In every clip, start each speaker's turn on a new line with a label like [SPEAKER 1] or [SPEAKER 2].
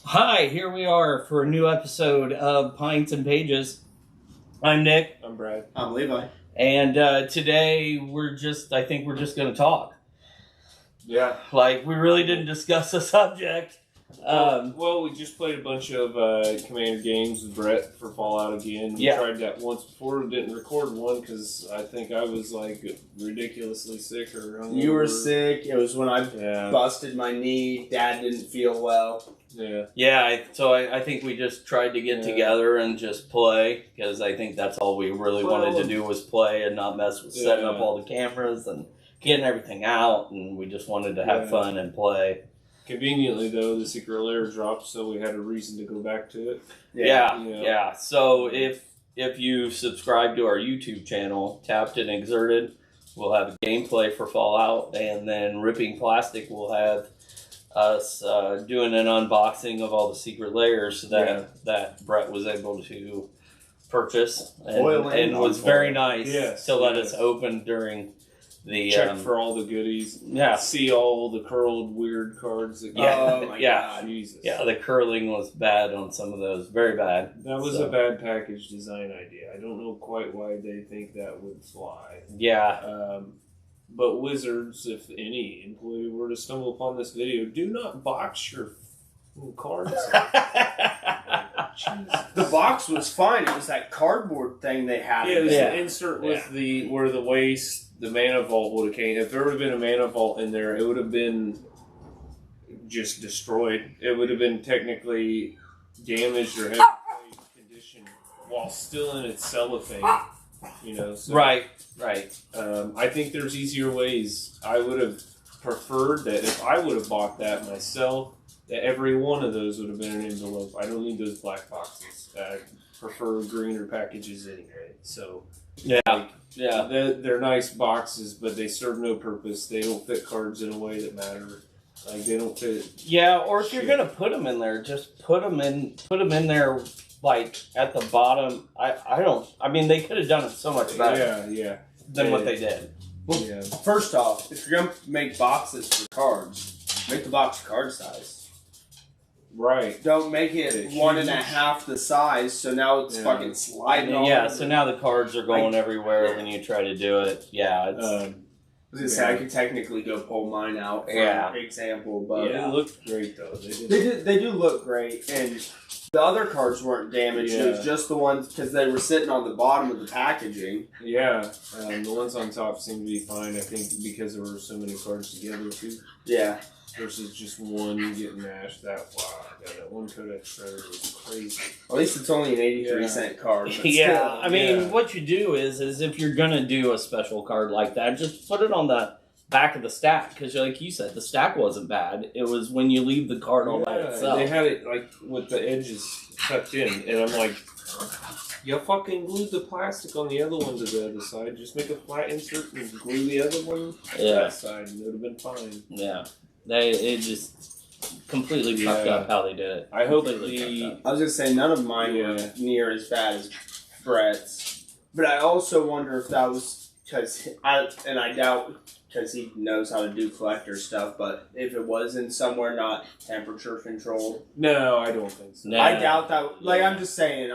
[SPEAKER 1] Hi, here we are for a new episode of Pints and Pages. I'm Nick.
[SPEAKER 2] I'm Brad.
[SPEAKER 3] I'm Levi.
[SPEAKER 1] And today I think we're just going to talk.
[SPEAKER 2] Yeah.
[SPEAKER 1] Like, we really didn't discuss the subject.
[SPEAKER 2] Well, we just played a bunch of Commander games with Brett for Fallout again. We tried that once before. Didn't record one because I think I was like ridiculously sick or hungover.
[SPEAKER 3] You were sick. It was when I busted my knee. Dad didn't feel well.
[SPEAKER 1] Yeah. So I think we just tried to get together and just play because I think that's all we really wanted to do was play and not mess with setting up all the cameras and getting everything out. And we just wanted to have fun and play.
[SPEAKER 2] Conveniently, though, the secret layer dropped, so we had a reason to go back to it.
[SPEAKER 1] Yeah. So if you subscribe to our YouTube channel, Tapped and Exerted, we'll have a gameplay for Fallout, and then Ripping Plastic will have us doing an unboxing of all the secret layers that Brett was able to purchase, and was very nice to let us open during the
[SPEAKER 2] check for all the goodies.
[SPEAKER 1] Yeah,
[SPEAKER 2] see all the curled weird cards. That
[SPEAKER 3] oh my God,
[SPEAKER 2] Jesus!
[SPEAKER 1] Yeah, the curling was bad on some of those, very bad.
[SPEAKER 2] That was a bad package design idea. I don't know quite why they think that would fly.
[SPEAKER 1] Yeah.
[SPEAKER 2] But Wizards, if any employee were to stumble upon this video, do not box your cards.
[SPEAKER 3] The box was fine. It was that cardboard thing they had.
[SPEAKER 2] Yeah, it was the insert with where the waste, the mana vault would have came. If there would have been a mana vault in there, it would have been just destroyed. It would have been technically damaged or heavy condition while still in its cellophane. So,
[SPEAKER 1] Right.
[SPEAKER 2] I think there's easier ways. I would have preferred that if I would have bought that myself, that every one of those would have been an envelope. I don't need those black boxes. I prefer greener packages anyway. So they're nice boxes, but they serve no purpose. They don't fit cards in a way that matter. Like they don't fit.
[SPEAKER 1] Yeah, or if you're gonna put them in there, just put them in there. Like at the bottom, I mean, they could have done it so much better. Than what they did.
[SPEAKER 3] Well, first off, if you're gonna make boxes for cards, make the box card size.
[SPEAKER 2] Right.
[SPEAKER 3] Don't make it 1.5 the size, so now it's fucking sliding all over.
[SPEAKER 1] So now the cards are going everywhere when you try to do it. Yeah. It's,
[SPEAKER 3] I was gonna say I could technically go pull mine out for example, but
[SPEAKER 2] it looked great though.
[SPEAKER 3] They do look great, and the other cards weren't damaged. It was just the ones because they were sitting on the bottom of the packaging.
[SPEAKER 2] Yeah, the ones on top seemed to be fine. I think because there were so many cards together too.
[SPEAKER 3] Yeah.
[SPEAKER 2] Versus just one getting mashed. That one Codex Shredder was crazy.
[SPEAKER 3] At least it's only an 83-cent card. But
[SPEAKER 1] still, I mean, what you do is if you're gonna do a special card like that, just put it on the back of the stack, because like you said, the stack wasn't bad. It was when you leave the card all by itself.
[SPEAKER 2] They had it like with the edges tucked in, and I'm like, you fucking glued the plastic on the other one to the other side. Just make a flat insert and glue the other one to that side, and it would have been fine.
[SPEAKER 1] Yeah, it just completely fucked up how they did it.
[SPEAKER 2] I hope
[SPEAKER 3] I was gonna say none of mine were near as bad as Brett's, but I also wonder if that was because I doubt. Because he knows how to do collector stuff, but if it was in somewhere not temperature controlled.
[SPEAKER 2] No, I don't think so.
[SPEAKER 3] I doubt that. Like, I'm just saying,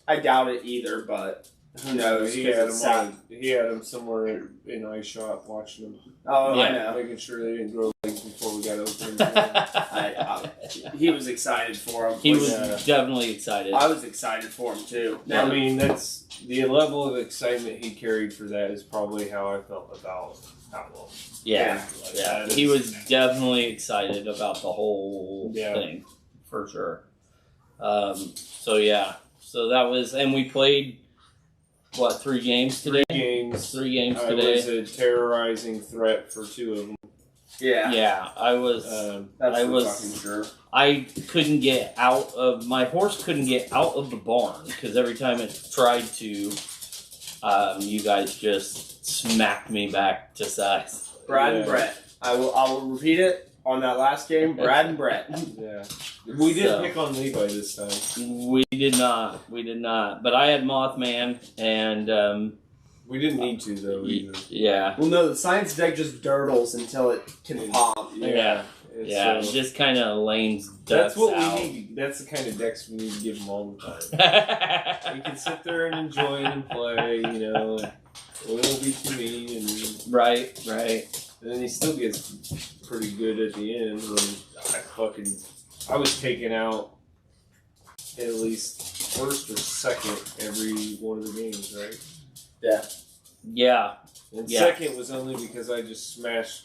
[SPEAKER 3] I doubt it either, but who knows?
[SPEAKER 2] He had him somewhere in ice shop watching him.
[SPEAKER 3] Oh, I know.
[SPEAKER 2] Making sure they didn't grow legs before we got open.
[SPEAKER 3] He was excited for him.
[SPEAKER 1] He was definitely excited.
[SPEAKER 3] I was excited for him, too.
[SPEAKER 2] I mean, that's the level of excitement he carried for that is probably how I felt about Outlaw.
[SPEAKER 1] Yeah. He was definitely excited about the whole thing, for sure. So that was, and we played, 3 games today? 3 games today.
[SPEAKER 2] I was a terrorizing threat for 2 of them.
[SPEAKER 1] Yeah, I was.
[SPEAKER 3] Fucking sure.
[SPEAKER 1] I couldn't get out of my horse. Couldn't get out of the barn because every time it tried to, you guys just smacked me back to size.
[SPEAKER 3] Brad and Brett. I will repeat it on that last game. Brad and Brett.
[SPEAKER 2] Yeah, we didn't pick on Levi this time.
[SPEAKER 1] We did not. But I had Mothman and.
[SPEAKER 2] We didn't need to, though, either.
[SPEAKER 1] Yeah.
[SPEAKER 3] Well, no, the science deck just dirtles until it can pop.
[SPEAKER 1] Yeah. Yeah,
[SPEAKER 2] So,
[SPEAKER 1] just kind of lanes
[SPEAKER 2] that's
[SPEAKER 1] ducks
[SPEAKER 2] what
[SPEAKER 1] out.
[SPEAKER 2] we need. That's the kind of decks we need to give him all the time. We can sit there and enjoy it and play, you know. We won't be too mean, and
[SPEAKER 1] Right.
[SPEAKER 2] then he still gets pretty good at the end. When I was taking out at least first or second every one of the games, right?
[SPEAKER 1] Yeah.
[SPEAKER 2] And
[SPEAKER 1] Yeah.
[SPEAKER 2] second was only because I just smashed,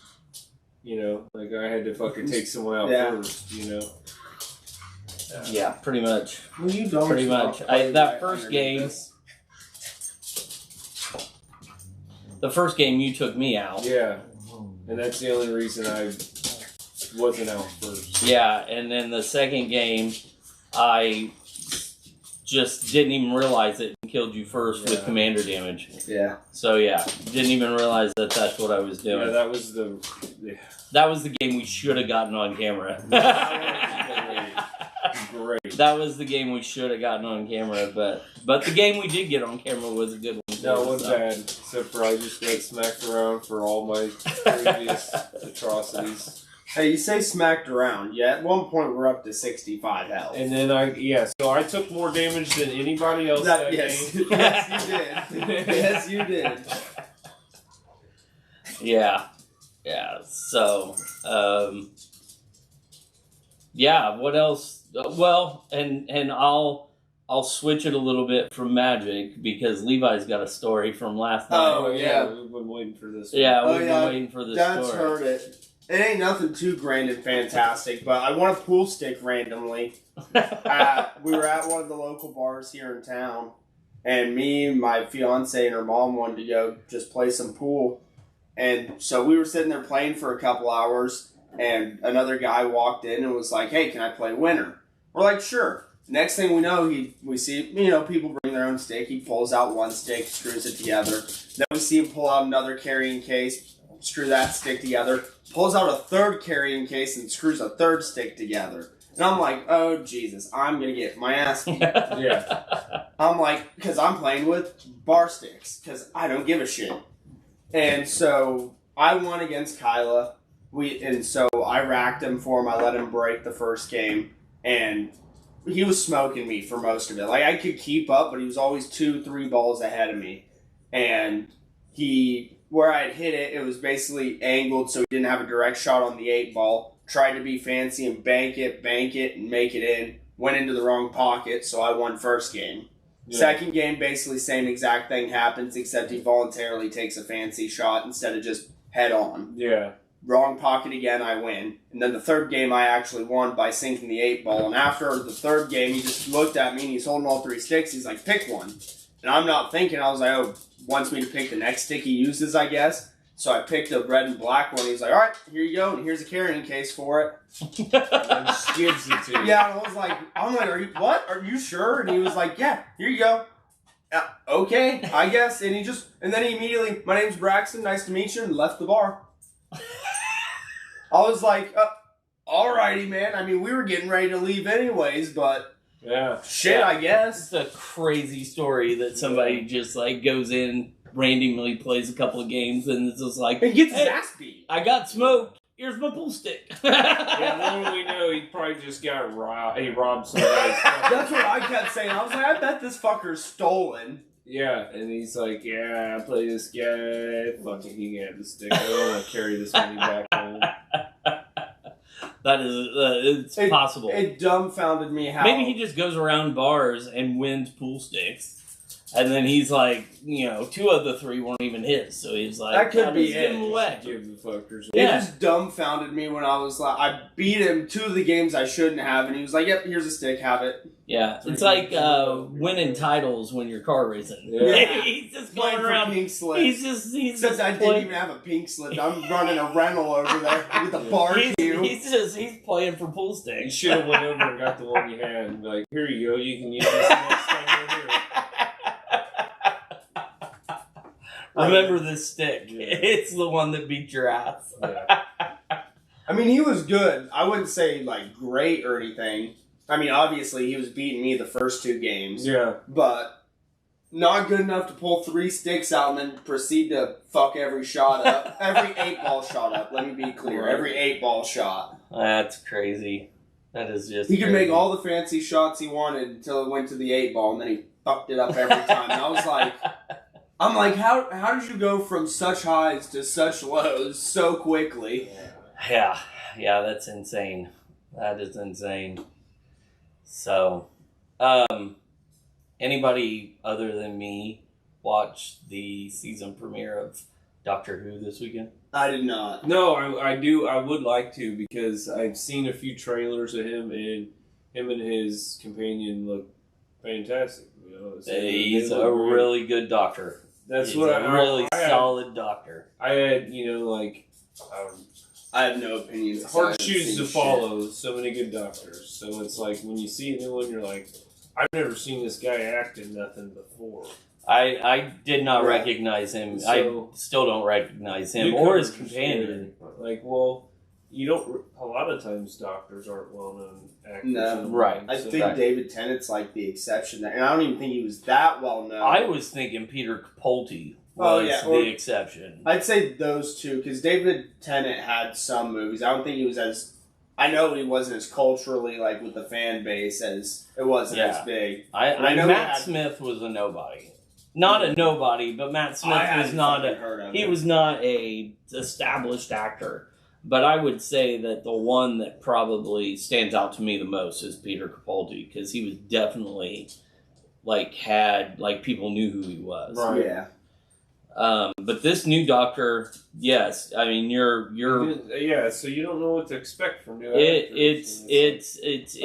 [SPEAKER 2] you know, like I had to fucking take someone out first, you know.
[SPEAKER 1] Yeah, pretty much.
[SPEAKER 3] Well, you don't
[SPEAKER 1] Pretty much. That first game, the first game you took me out.
[SPEAKER 2] Yeah, and that's the only reason I wasn't out first.
[SPEAKER 1] Yeah, and then the second game, I just didn't even realize it and killed you first with commander damage.
[SPEAKER 3] Yeah.
[SPEAKER 1] So yeah, didn't even realize that that's what I was doing.
[SPEAKER 2] Yeah, that was the
[SPEAKER 1] game we should have gotten on camera.
[SPEAKER 2] great.
[SPEAKER 1] That was the game we should have gotten on camera, but the game we did get on camera was a good one. Too,
[SPEAKER 2] No, it wasn't bad, except for I just got smacked around for all my previous atrocities.
[SPEAKER 3] Hey, you say smacked around. Yeah, at one point we're up to 65 health.
[SPEAKER 2] And then so I took more damage than anybody else that
[SPEAKER 3] yes,
[SPEAKER 2] game.
[SPEAKER 3] yes, you did. Yes, you did.
[SPEAKER 1] Yeah. So, yeah. What else? Well, and I'll switch it a little bit from Magic because Levi's got a story from last night.
[SPEAKER 3] Oh, yeah.
[SPEAKER 2] We've been waiting for this.
[SPEAKER 1] Yeah, we've been waiting for this
[SPEAKER 3] Dad's
[SPEAKER 1] story.
[SPEAKER 3] heard it. It ain't nothing too grand and fantastic, but I won a pool stick randomly. We were at one of the local bars here in town, and me, my fiance, and her mom wanted to go just play some pool. And so we were sitting there playing for a couple hours, and another guy walked in and was like, "Hey, can I play winner?" We're like, "Sure." Next thing we know, we see, people bring their own stick. He pulls out one stick, screws it together. Then we see him pull out another carrying case, screw that stick together, pulls out a third carrying case and screws a third stick together. And I'm like, oh, Jesus, I'm going to get my ass beat.
[SPEAKER 2] Yeah.
[SPEAKER 3] I'm like, because I'm playing with bar sticks, because I don't give a shit. And so I won against Kyla. So I racked him for him. I let him break the first game. And he was smoking me for most of it. Like, I could keep up, but he was always 2-3 balls ahead of me. And where I'd hit it, it was basically angled so he didn't have a direct shot on the 8 ball. Tried to be fancy and bank it, and make it in. Went into the wrong pocket, so I won first game. Yeah. Second game, basically same exact thing happens, except he voluntarily takes a fancy shot instead of just head on.
[SPEAKER 2] Yeah.
[SPEAKER 3] Wrong pocket again, I win. And then the third game, I actually won by sinking the 8 ball. And after the third game, he just looked at me and he's holding all 3 sticks. He's like, pick one. And I'm not thinking. I was like, oh, wants me to pick the next stick he uses, I guess. So I picked the red and black one. He's like, all right, here you go. And here's a carrying case for it.
[SPEAKER 2] And then skids it to you.
[SPEAKER 3] Yeah, and I'm like, what? Are you sure? And he was like, yeah, here you go. Okay, I guess. And then he immediately, my name's Braxton, nice to meet you, and left the bar. I was like, alrighty, man. I mean, we were getting ready to leave anyways, but shit, I guess.
[SPEAKER 1] It's a crazy story that somebody just goes in, randomly plays a couple of games, and it's just like,
[SPEAKER 3] and gets his ass beat.
[SPEAKER 1] I got smoked. Here's my pool stick.
[SPEAKER 2] Yeah, little we know, he probably just got robbed. He robbed somebody.
[SPEAKER 3] That's what I kept saying. I was like, I bet this fucker's stolen.
[SPEAKER 2] Yeah, and he's like, yeah, I play this guy. Fuck it, he can have the stick. I don't want to carry this money back home.
[SPEAKER 1] That is, it's possible.
[SPEAKER 3] It dumbfounded me how...
[SPEAKER 1] Maybe he just goes around bars and wins pool sticks. And then he's like, 2 of the 3 weren't even his. So he's like,
[SPEAKER 3] that could be
[SPEAKER 1] give him away.
[SPEAKER 2] Give the fuckers
[SPEAKER 3] away. It just dumbfounded me when I was like, I beat him 2 of the games I shouldn't have. And he was like, yep, here's a stick, have it.
[SPEAKER 1] Yeah, it's like winning titles when you're car racing.
[SPEAKER 3] Yeah.
[SPEAKER 1] He's just going around.
[SPEAKER 3] Pink slip.
[SPEAKER 1] He's
[SPEAKER 3] Except
[SPEAKER 1] just
[SPEAKER 3] I didn't even have a pink slip. I'm running a rental over there with a bar queue.
[SPEAKER 1] He's playing for pool
[SPEAKER 2] You
[SPEAKER 1] sticks.
[SPEAKER 2] should have went over and got the one you had and be like, here you go, you can use this next time you're here.
[SPEAKER 1] Remember this stick.
[SPEAKER 2] Yeah.
[SPEAKER 1] It's the one that beat your ass.
[SPEAKER 2] Yeah.
[SPEAKER 3] I mean, he was good. I wouldn't say, great or anything. I mean, obviously, he was beating me the first 2 games.
[SPEAKER 2] Yeah.
[SPEAKER 3] But not good enough to pull 3 sticks out and then proceed to fuck every shot up. Every 8-ball shot up, let me be clear. Every 8-ball shot.
[SPEAKER 1] That's crazy. That is just
[SPEAKER 3] He could
[SPEAKER 1] crazy.
[SPEAKER 3] make all the fancy shots he wanted until it went to the 8-ball, and then he fucked it up every time. And I was like, how did you go from such highs to such lows so quickly?
[SPEAKER 1] Yeah, that's insane. That is insane. So, anybody other than me watch the season premiere of Doctor Who this weekend?
[SPEAKER 3] I did not.
[SPEAKER 2] No, I do. I would like to because I've seen a few trailers of him, and him and his companion look fantastic. You know,
[SPEAKER 1] He's a really good doctor.
[SPEAKER 2] That's
[SPEAKER 1] He's
[SPEAKER 2] what
[SPEAKER 1] a really solid doctor.
[SPEAKER 2] I had,
[SPEAKER 3] I have no opinion.
[SPEAKER 2] hard shoes to follow. So many good doctors. So it's like when you see a new one, you're like, I've never seen this guy act in nothing before.
[SPEAKER 1] I did not recognize him.
[SPEAKER 2] So,
[SPEAKER 1] I still don't recognize him or his companion.
[SPEAKER 2] Like, well, you don't. A lot of times, doctors aren't well-known actors.
[SPEAKER 3] No.
[SPEAKER 1] Right.
[SPEAKER 3] I think David Tennant's like the exception there, and I don't even think he was that well known.
[SPEAKER 1] I was thinking Peter Capaldi was the exception.
[SPEAKER 3] I'd say those two because David Tennant had some movies. I don't think he was as. I know he wasn't as culturally like with the fan base as it wasn't as big.
[SPEAKER 1] I know Matt Smith was a nobody. Not a nobody, but Matt Smith was not was not a established actor. But I would say that the one that probably stands out to me the most is Peter Capaldi because he was definitely people knew who he was.
[SPEAKER 3] Right. Yeah.
[SPEAKER 1] But this new Doctor, yes, I mean you're
[SPEAKER 2] so you don't know what to expect from new actors.
[SPEAKER 1] It's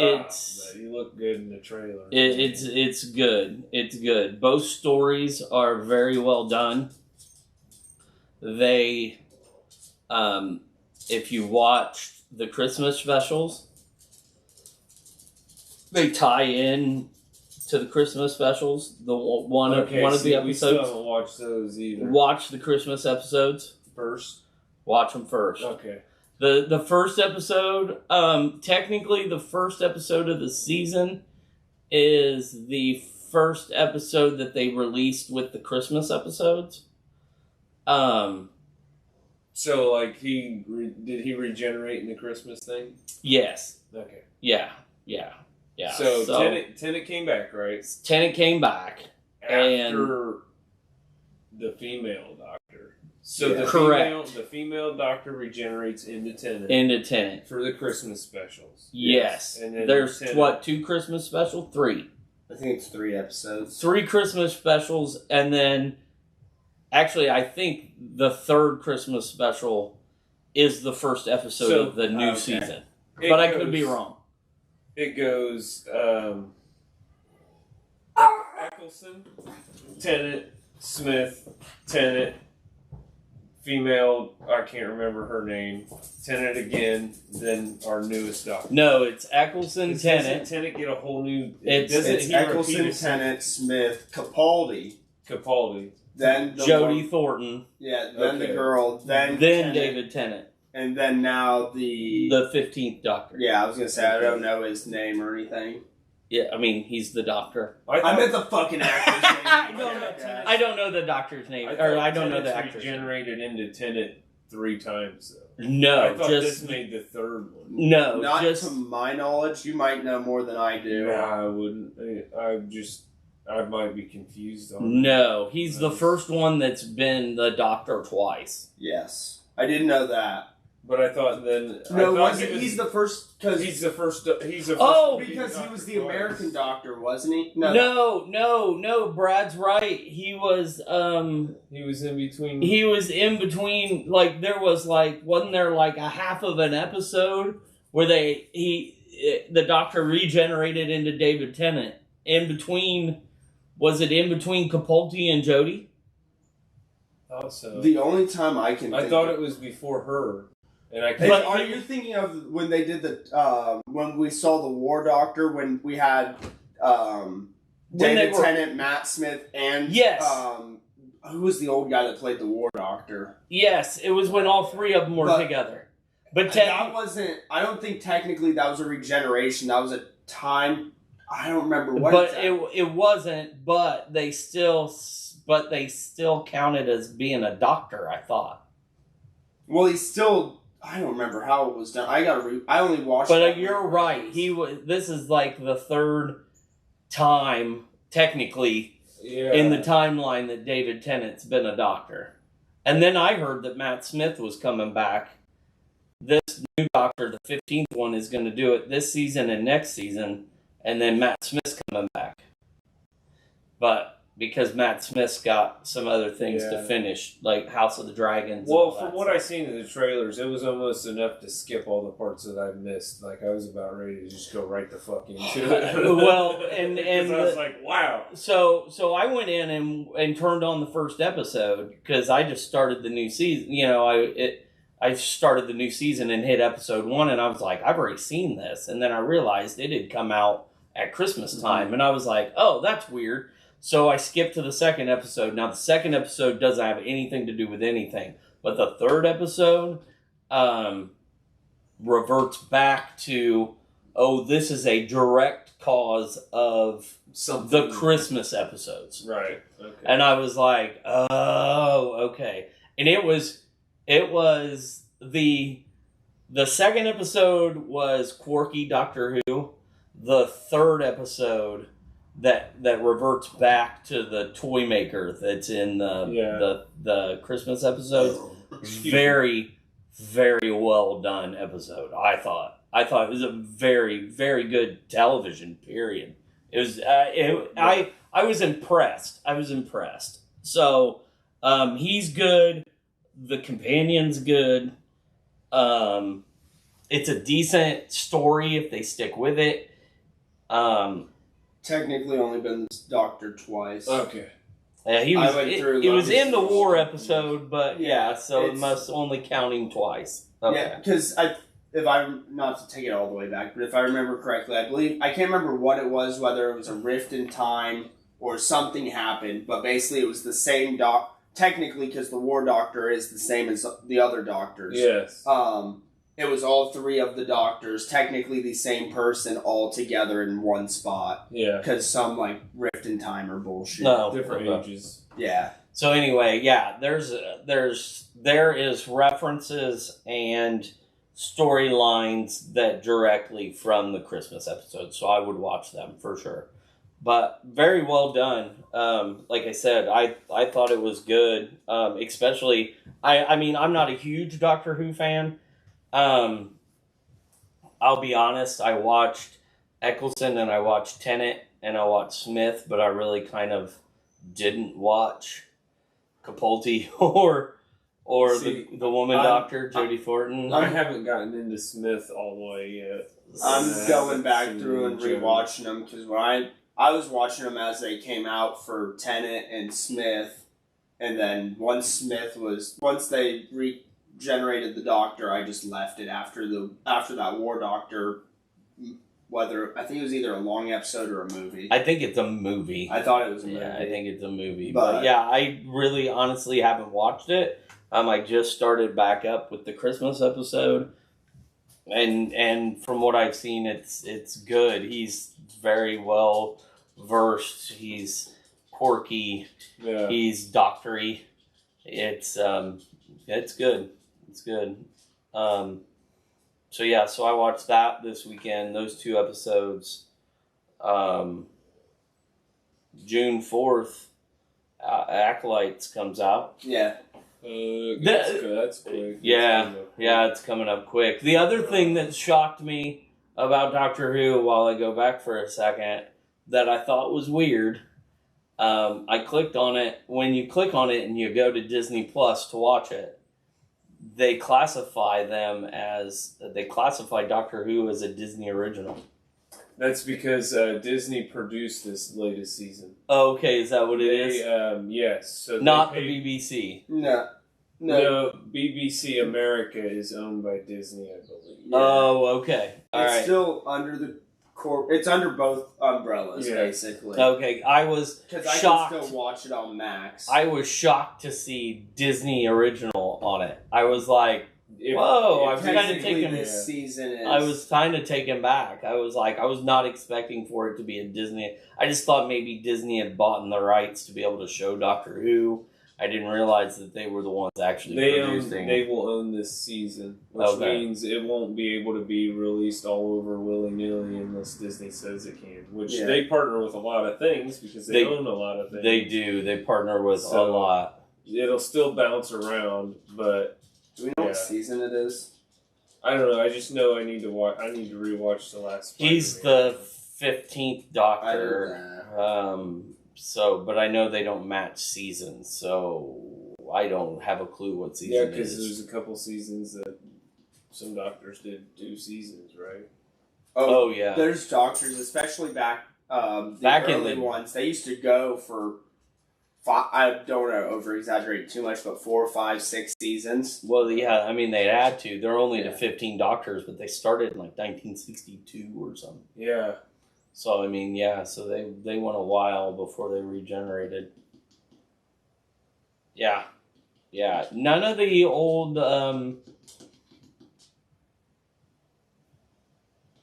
[SPEAKER 2] you look good in the trailer.
[SPEAKER 1] It's good. It's good. Both stories are very well done. They, if you watch the Christmas specials, they tie in to the Christmas specials. One of the episodes.
[SPEAKER 2] We still haven't watched those either.
[SPEAKER 1] Watch the Christmas episodes
[SPEAKER 2] first.
[SPEAKER 1] Watch them first.
[SPEAKER 2] Okay.
[SPEAKER 1] The first episode, technically the first episode of the season is the first episode that they released with the Christmas episodes.
[SPEAKER 2] So like did he regenerate in the Christmas thing?
[SPEAKER 1] Yes.
[SPEAKER 2] Okay.
[SPEAKER 1] Yeah.
[SPEAKER 2] So Tennant came back, right?
[SPEAKER 1] Tennant came back
[SPEAKER 2] after the female doctor. So the female doctor regenerates into Tennant. For the Christmas specials.
[SPEAKER 1] Yes. And then there's 2 Christmas specials? 3.
[SPEAKER 3] I think it's 3 episodes.
[SPEAKER 1] 3 Christmas specials, and then actually I think the 3rd Christmas special is the first episode of the new season. But I could be wrong.
[SPEAKER 2] It goes Eccleston, Tennant, Smith, Tennant, female, I can't remember her name, Tennant again, then our newest doctor.
[SPEAKER 1] No, it's Eccleston, Tennant.
[SPEAKER 2] Doesn't Tennant get a whole new...
[SPEAKER 3] It's Eccleston, Tennant, Smith, Capaldi. Then
[SPEAKER 1] Jodie Thornton.
[SPEAKER 3] Yeah, then the girl, then
[SPEAKER 1] David Tennant.
[SPEAKER 3] And then now the
[SPEAKER 1] 15th Doctor.
[SPEAKER 3] Yeah, I was going to say, I don't know his name or anything.
[SPEAKER 1] Yeah, I mean, he's the Doctor.
[SPEAKER 3] I meant the fucking actor's name.
[SPEAKER 1] I don't know the Doctor's name. I don't know the actor's name.
[SPEAKER 2] Regenerated into Tennant 3 times, though.
[SPEAKER 1] No,
[SPEAKER 2] I thought this made the 3rd one.
[SPEAKER 1] No,
[SPEAKER 3] not to my knowledge. You might know more than I do.
[SPEAKER 2] No, I wouldn't. I might be confused on that.
[SPEAKER 1] No, he's the first one that's been the Doctor twice.
[SPEAKER 3] Yes. I didn't know that.
[SPEAKER 2] But I thought then...
[SPEAKER 3] he's the first...
[SPEAKER 2] He's the first...
[SPEAKER 3] because he was the American Doctor, wasn't he?
[SPEAKER 1] No, Brad's right. He was
[SPEAKER 2] in between...
[SPEAKER 1] He was in between, there was, wasn't there, a half of an episode where the Doctor regenerated into David Tennant. Was it in between Capaldi and Jodie?
[SPEAKER 2] Oh, so...
[SPEAKER 3] The only time I can
[SPEAKER 2] I thought it was before her.
[SPEAKER 3] Are you thinking of when they did when we saw the War Doctor, when we had David Tennant, Matt Smith, and who was the old guy that played the War Doctor?
[SPEAKER 1] Yes, it was when all 3 of them were together. But
[SPEAKER 3] that wasn't. I don't think technically that was a regeneration. That was a time I don't remember what.
[SPEAKER 1] But it wasn't. But they still counted as being a doctor. I thought.
[SPEAKER 3] Well, he's still. I don't remember how it was done. I only watched.
[SPEAKER 1] But you're right. This is like the third time, technically, in the timeline that David Tennant's been a doctor. And then I heard that Matt Smith was coming back. This new doctor, the 15th one, is going to do it this season and next season. And then Matt Smith's coming back. But because Matt Smith's got some other things to finish, like House of the Dragons.
[SPEAKER 2] Well, from what I've seen in the trailers, it was almost enough to skip all the parts that I missed. Like, I was about ready to just go right the fuck into it.
[SPEAKER 1] Well, and
[SPEAKER 2] I was like, wow.
[SPEAKER 1] So I went in and turned on the first episode because I just started the new season. You know, I started the new season and hit episode 1, and I was like, I've already seen this. And then I realized it had come out at Christmas time, and I was like, oh, that's weird. So I skipped to the second episode. Now, the second episode doesn't have anything to do with anything. But the third episode reverts back to, this is a direct cause of the Christmas episodes.
[SPEAKER 2] Right. Okay.
[SPEAKER 1] And I was like, oh, okay. And it was the second episode was quirky Doctor Who. The third episode that reverts back to the toy maker that's in the Christmas episode. Very, very well done episode. I thought it was a very, very good television. Period. It was. I was impressed. So he's good. The companion's good. It's a decent story if they stick with it.
[SPEAKER 3] Technically only been this doctor twice.
[SPEAKER 2] Okay.
[SPEAKER 1] Yeah, he was. It was in the war episode, but so it must only count him twice. Okay.
[SPEAKER 3] Yeah, because if I'm not to take it all the way back, but if I remember correctly, I can't remember what it was, whether it was a rift in time or something happened, but basically it was the same technically, because the war doctor is the same as the other doctors.
[SPEAKER 2] Yes.
[SPEAKER 3] It was all three of the doctors, technically the same person, all together in one spot.
[SPEAKER 2] Yeah.
[SPEAKER 3] Because some, rift in time or bullshit.
[SPEAKER 1] No.
[SPEAKER 2] Different ages.
[SPEAKER 3] Yeah.
[SPEAKER 1] So anyway, there is references and storylines that directly from the Christmas episode, so I would watch them for sure. But very well done. Like I said, I thought it was good. Especially, I mean, I'm not a huge Doctor Who fan. I'll be honest, I watched Eccleston and I watched Tennant and I watched Smith, but I really kind of didn't watch Capaldi or the woman doctor, Jodie Thornton.
[SPEAKER 2] I haven't gotten into Smith all the way yet.
[SPEAKER 3] I'm going back through and rewatching them because when I was watching them as they came out for Tennant and Smith, and then once they regenerated the Doctor, I just left it after that War Doctor. Whether I think it was either a long episode or a movie.
[SPEAKER 1] I think it's a movie.
[SPEAKER 3] I thought it was a movie.
[SPEAKER 1] Yeah, I think it's a movie. But yeah, I really honestly haven't watched it. I just started back up with the Christmas episode, and from what I've seen, it's good. He's very well versed. He's quirky.
[SPEAKER 2] Yeah. He's
[SPEAKER 1] doctory. It's good. It's good. So I watched that this weekend. Those 2 episodes. June 4th, Acolytes comes out.
[SPEAKER 3] Yeah.
[SPEAKER 2] That's quick.
[SPEAKER 1] Yeah, it's coming up quick. The other thing that shocked me about Doctor Who, while I go back for a second, that I thought was weird, I clicked on it. When you click on it and you go to Disney Plus to watch it, they classify Doctor Who as a Disney original.
[SPEAKER 2] That's because Disney produced this latest season.
[SPEAKER 1] Oh, okay, is that what it is?
[SPEAKER 2] Yes. So
[SPEAKER 1] not the BBC.
[SPEAKER 3] No.
[SPEAKER 2] BBC America is owned by Disney, I believe.
[SPEAKER 1] Yeah. Oh, okay.
[SPEAKER 3] It's still under the it's under both umbrellas, basically.
[SPEAKER 1] Okay, I was shocked.
[SPEAKER 3] Because I can still watch it on Max.
[SPEAKER 1] I was shocked to see Disney original on it. I was like, Whoa, I was kind of
[SPEAKER 3] Technically,
[SPEAKER 1] taken.
[SPEAKER 3] this season is.
[SPEAKER 1] I was kind of taken back. I was not expecting for it to be a Disney. I just thought maybe Disney had bought the rights to be able to show Doctor Who. I didn't realize that they were the ones actually producing.
[SPEAKER 2] They will own this season, which means it won't be able to be released all over willy-nilly unless Disney says it can. Which they partner with a lot of things because they own a lot of things.
[SPEAKER 1] They do. They partner with a lot.
[SPEAKER 2] It'll still bounce around, but
[SPEAKER 3] do we know what season it is?
[SPEAKER 2] I don't know. I just know I need to watch. I need to rewatch the last.
[SPEAKER 1] He's the 15th Doctor. But I know they don't match seasons, so I don't have a clue what season it is.
[SPEAKER 2] Yeah, because there's a couple seasons that some doctors did 2 seasons, right?
[SPEAKER 1] Oh yeah.
[SPEAKER 3] There's doctors, especially back early in the ones. They used to go for 5. I don't want to over exaggerate too much, but 4, 5, 6 seasons.
[SPEAKER 1] Well, yeah. I mean, they had to. They're only the 15 Doctors, but they started in like 1962 or something.
[SPEAKER 2] Yeah.
[SPEAKER 1] So I mean, so they went a while before they regenerated. Yeah. None of the old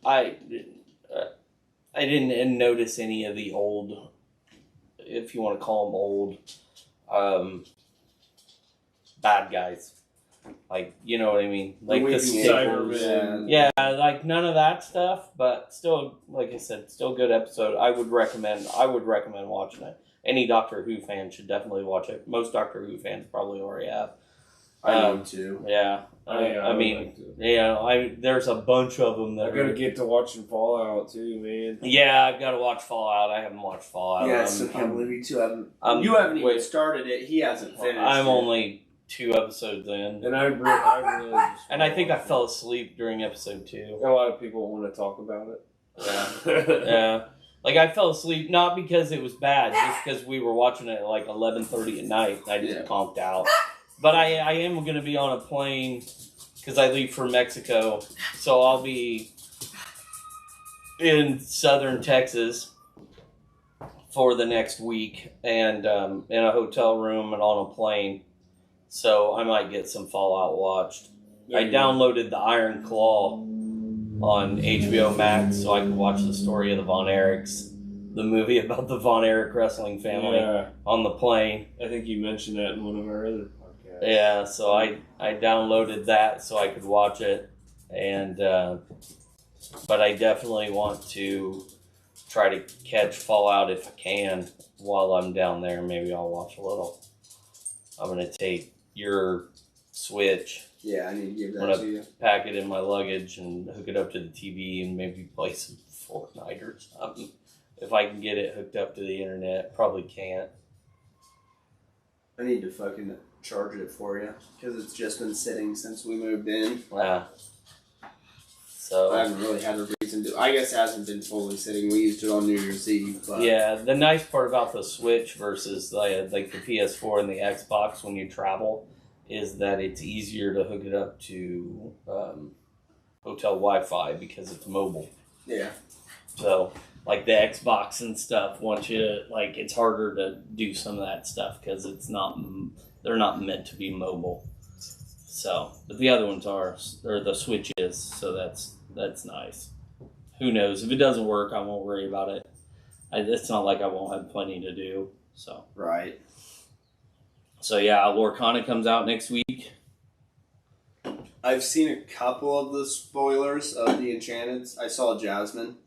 [SPEAKER 1] I didn't notice any of the old, if you want to call them old, bad guys. Like, you know what I mean? Like the staples. Yeah, like none of that stuff, but still, like I said, still good episode. I would recommend watching it. Any Doctor Who fan should definitely watch it. Most Doctor Who fans probably already have.
[SPEAKER 3] I do too.
[SPEAKER 1] Yeah. I mean, there's a bunch of them that
[SPEAKER 2] I gotta get to watching Fallout too, man.
[SPEAKER 1] Yeah, I've got to watch Fallout. I haven't watched Fallout.
[SPEAKER 3] Yeah, so can't believe you two haven't. You haven't even started it. He hasn't finished.
[SPEAKER 1] I'm only 2 episodes in,
[SPEAKER 2] and I really just
[SPEAKER 1] and I think I fell asleep during episode 2.
[SPEAKER 2] A lot of people want to talk about it.
[SPEAKER 1] Yeah, yeah. Like I fell asleep not because it was bad, just because we were watching it at like 11:30 at night. And I just conked out. But I am going to be on a plane because I leave for Mexico, so I'll be in southern Texas for the next week, and in a hotel room and on a plane. So I might get some Fallout watched. I downloaded the Iron Claw on HBO Max so I could watch the story of the Von Erichs, the movie about the Von Erich wrestling family on the plane.
[SPEAKER 2] I think you mentioned that in one of our other podcasts.
[SPEAKER 1] Yeah, so I downloaded that so I could watch it, and but I definitely want to try to catch Fallout if I can while I'm down there. Maybe I'll watch a little. I'm going to take your Switch.
[SPEAKER 3] Yeah, I need to give that to you.
[SPEAKER 1] Pack it in my luggage and hook it up to the TV and maybe play some Fortnite or something. If I can get it hooked up to the internet, probably can't.
[SPEAKER 3] I need to fucking charge it for you because it's just been sitting since we moved in.
[SPEAKER 1] Wow. So
[SPEAKER 2] I
[SPEAKER 3] haven't really had a reason to. I guess it hasn't been fully sitting. We used it on New Year's Eve. But
[SPEAKER 1] yeah, the nice part about the Switch versus like the PS4 and the Xbox when you travel is that it's easier to hook it up to hotel Wi-Fi because it's mobile.
[SPEAKER 3] Yeah.
[SPEAKER 1] So like the Xbox and stuff, once you like, it's harder to do some of that stuff because they're not meant to be mobile. So, but the other ones are, or the Switch is, so that's nice. Who knows? If it doesn't work, I won't worry about it. It's not like I won't have plenty to do. So
[SPEAKER 3] right.
[SPEAKER 1] So yeah, Lorcana comes out next week.
[SPEAKER 3] I've seen a couple of the spoilers of the Enchanteds. I saw Jasmine.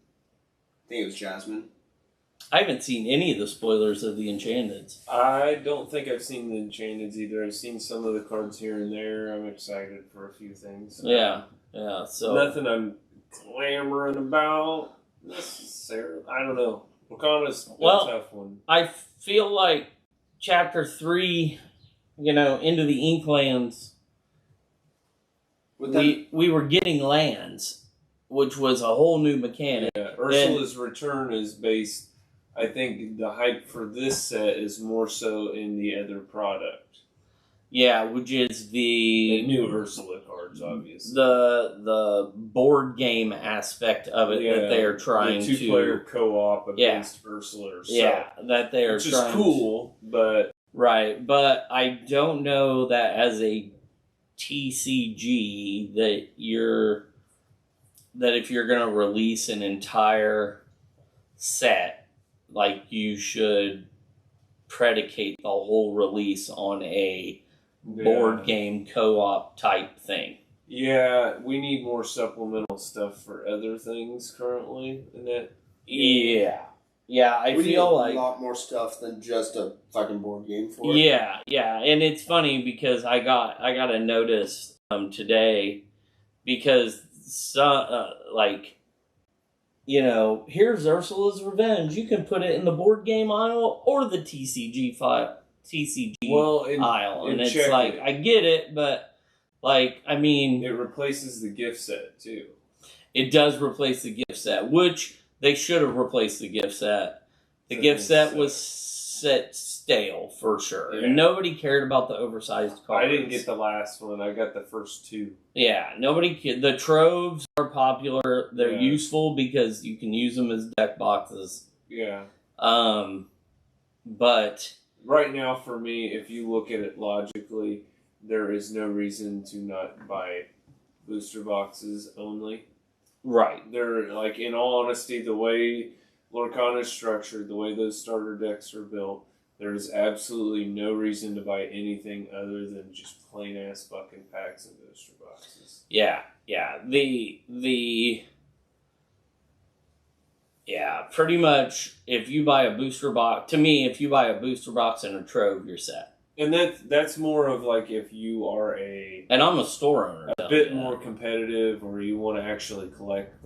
[SPEAKER 3] I think it was Jasmine.
[SPEAKER 1] I haven't seen any of the spoilers of the Enchanteds.
[SPEAKER 2] I don't think I've seen the Enchanteds either. I've seen some of the cards here and there. I'm excited for a few things.
[SPEAKER 1] Yeah. So
[SPEAKER 2] nothing I'm clamoring about necessarily. I don't know. Lorcana's a tough one.
[SPEAKER 1] I feel like Chapter 3, into the Inklands, we were getting lands, which was a whole new mechanic.
[SPEAKER 2] Yeah, Ursula's return is based, I think the hype for this set is more so in the other product.
[SPEAKER 1] Yeah, which is the
[SPEAKER 2] new Ursula cards, obviously.
[SPEAKER 1] The board game aspect of it that they are trying to...
[SPEAKER 2] The 2-player co-op against Ursula herself.
[SPEAKER 1] Yeah, that they are trying...
[SPEAKER 2] Which is cool, but...
[SPEAKER 1] Right, but I don't know that as a TCG that if you're going to release an entire set, like you should predicate the whole release on a board game co-op type thing.
[SPEAKER 2] Yeah, we need more supplemental stuff for other things currently in that.
[SPEAKER 1] Yeah, I
[SPEAKER 3] we
[SPEAKER 1] feel
[SPEAKER 3] need
[SPEAKER 1] like
[SPEAKER 3] a lot more stuff than just a fucking board game for it.
[SPEAKER 1] Yeah, and it's funny because I got a notice today because here's Ursula's Revenge. You can put it in the board game aisle or the TCG aisle, and it's like I get it, but
[SPEAKER 2] it replaces the gift set too.
[SPEAKER 1] It does replace the gift set, which they should have replaced the gift set. The gift set was set stale for sure.
[SPEAKER 2] Yeah.
[SPEAKER 1] Nobody cared about the oversized cards.
[SPEAKER 2] I didn't get the last one. I got the first two.
[SPEAKER 1] Yeah, nobody cared. The troves are popular. They're useful because you can use them as deck boxes.
[SPEAKER 2] Yeah.
[SPEAKER 1] But
[SPEAKER 2] right now, for me, if you look at it logically, there is no reason to not buy booster boxes only.
[SPEAKER 1] Right.
[SPEAKER 2] They're, like, in all honesty, the way Lorcana is structured, the way those starter decks are built, there is absolutely no reason to buy anything other than just plain ass fucking packs and booster boxes.
[SPEAKER 1] Yeah. Pretty much if you buy a booster box, to me, if you buy a booster box and a trove, you're set.
[SPEAKER 2] And that's more of like if you are
[SPEAKER 1] and I'm a store owner.
[SPEAKER 2] A bit more competitive, or you want to actually collect.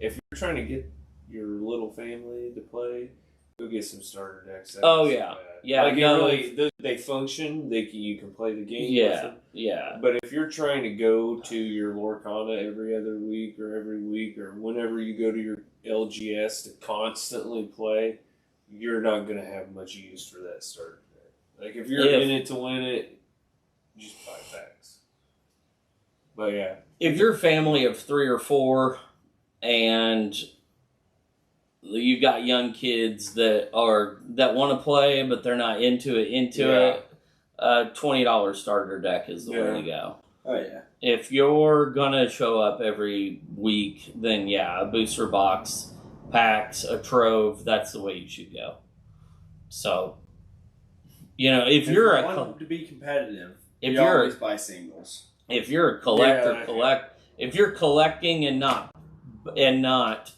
[SPEAKER 2] If you're trying to get your little family to play, go get some starter decks. They function. You can play the game. with them.
[SPEAKER 1] Yeah.
[SPEAKER 2] But if you're trying to go to your Lorcana every other week or every week or whenever you go to your LGS to constantly play, you're not going to have much use for that starter deck. Like if you're in it to win it, just buy packs. But yeah,
[SPEAKER 1] if you're a family of 3 or 4 and you've got young kids that want to play but they're not into it, $20 starter deck is the way to go.
[SPEAKER 3] Oh yeah.
[SPEAKER 1] If you're gonna show up every week, then a booster box, packs, a trove, that's the way you should go. So, if you
[SPEAKER 3] want to be competitive, you always buy singles.
[SPEAKER 1] If you're a collector, if you're collecting and not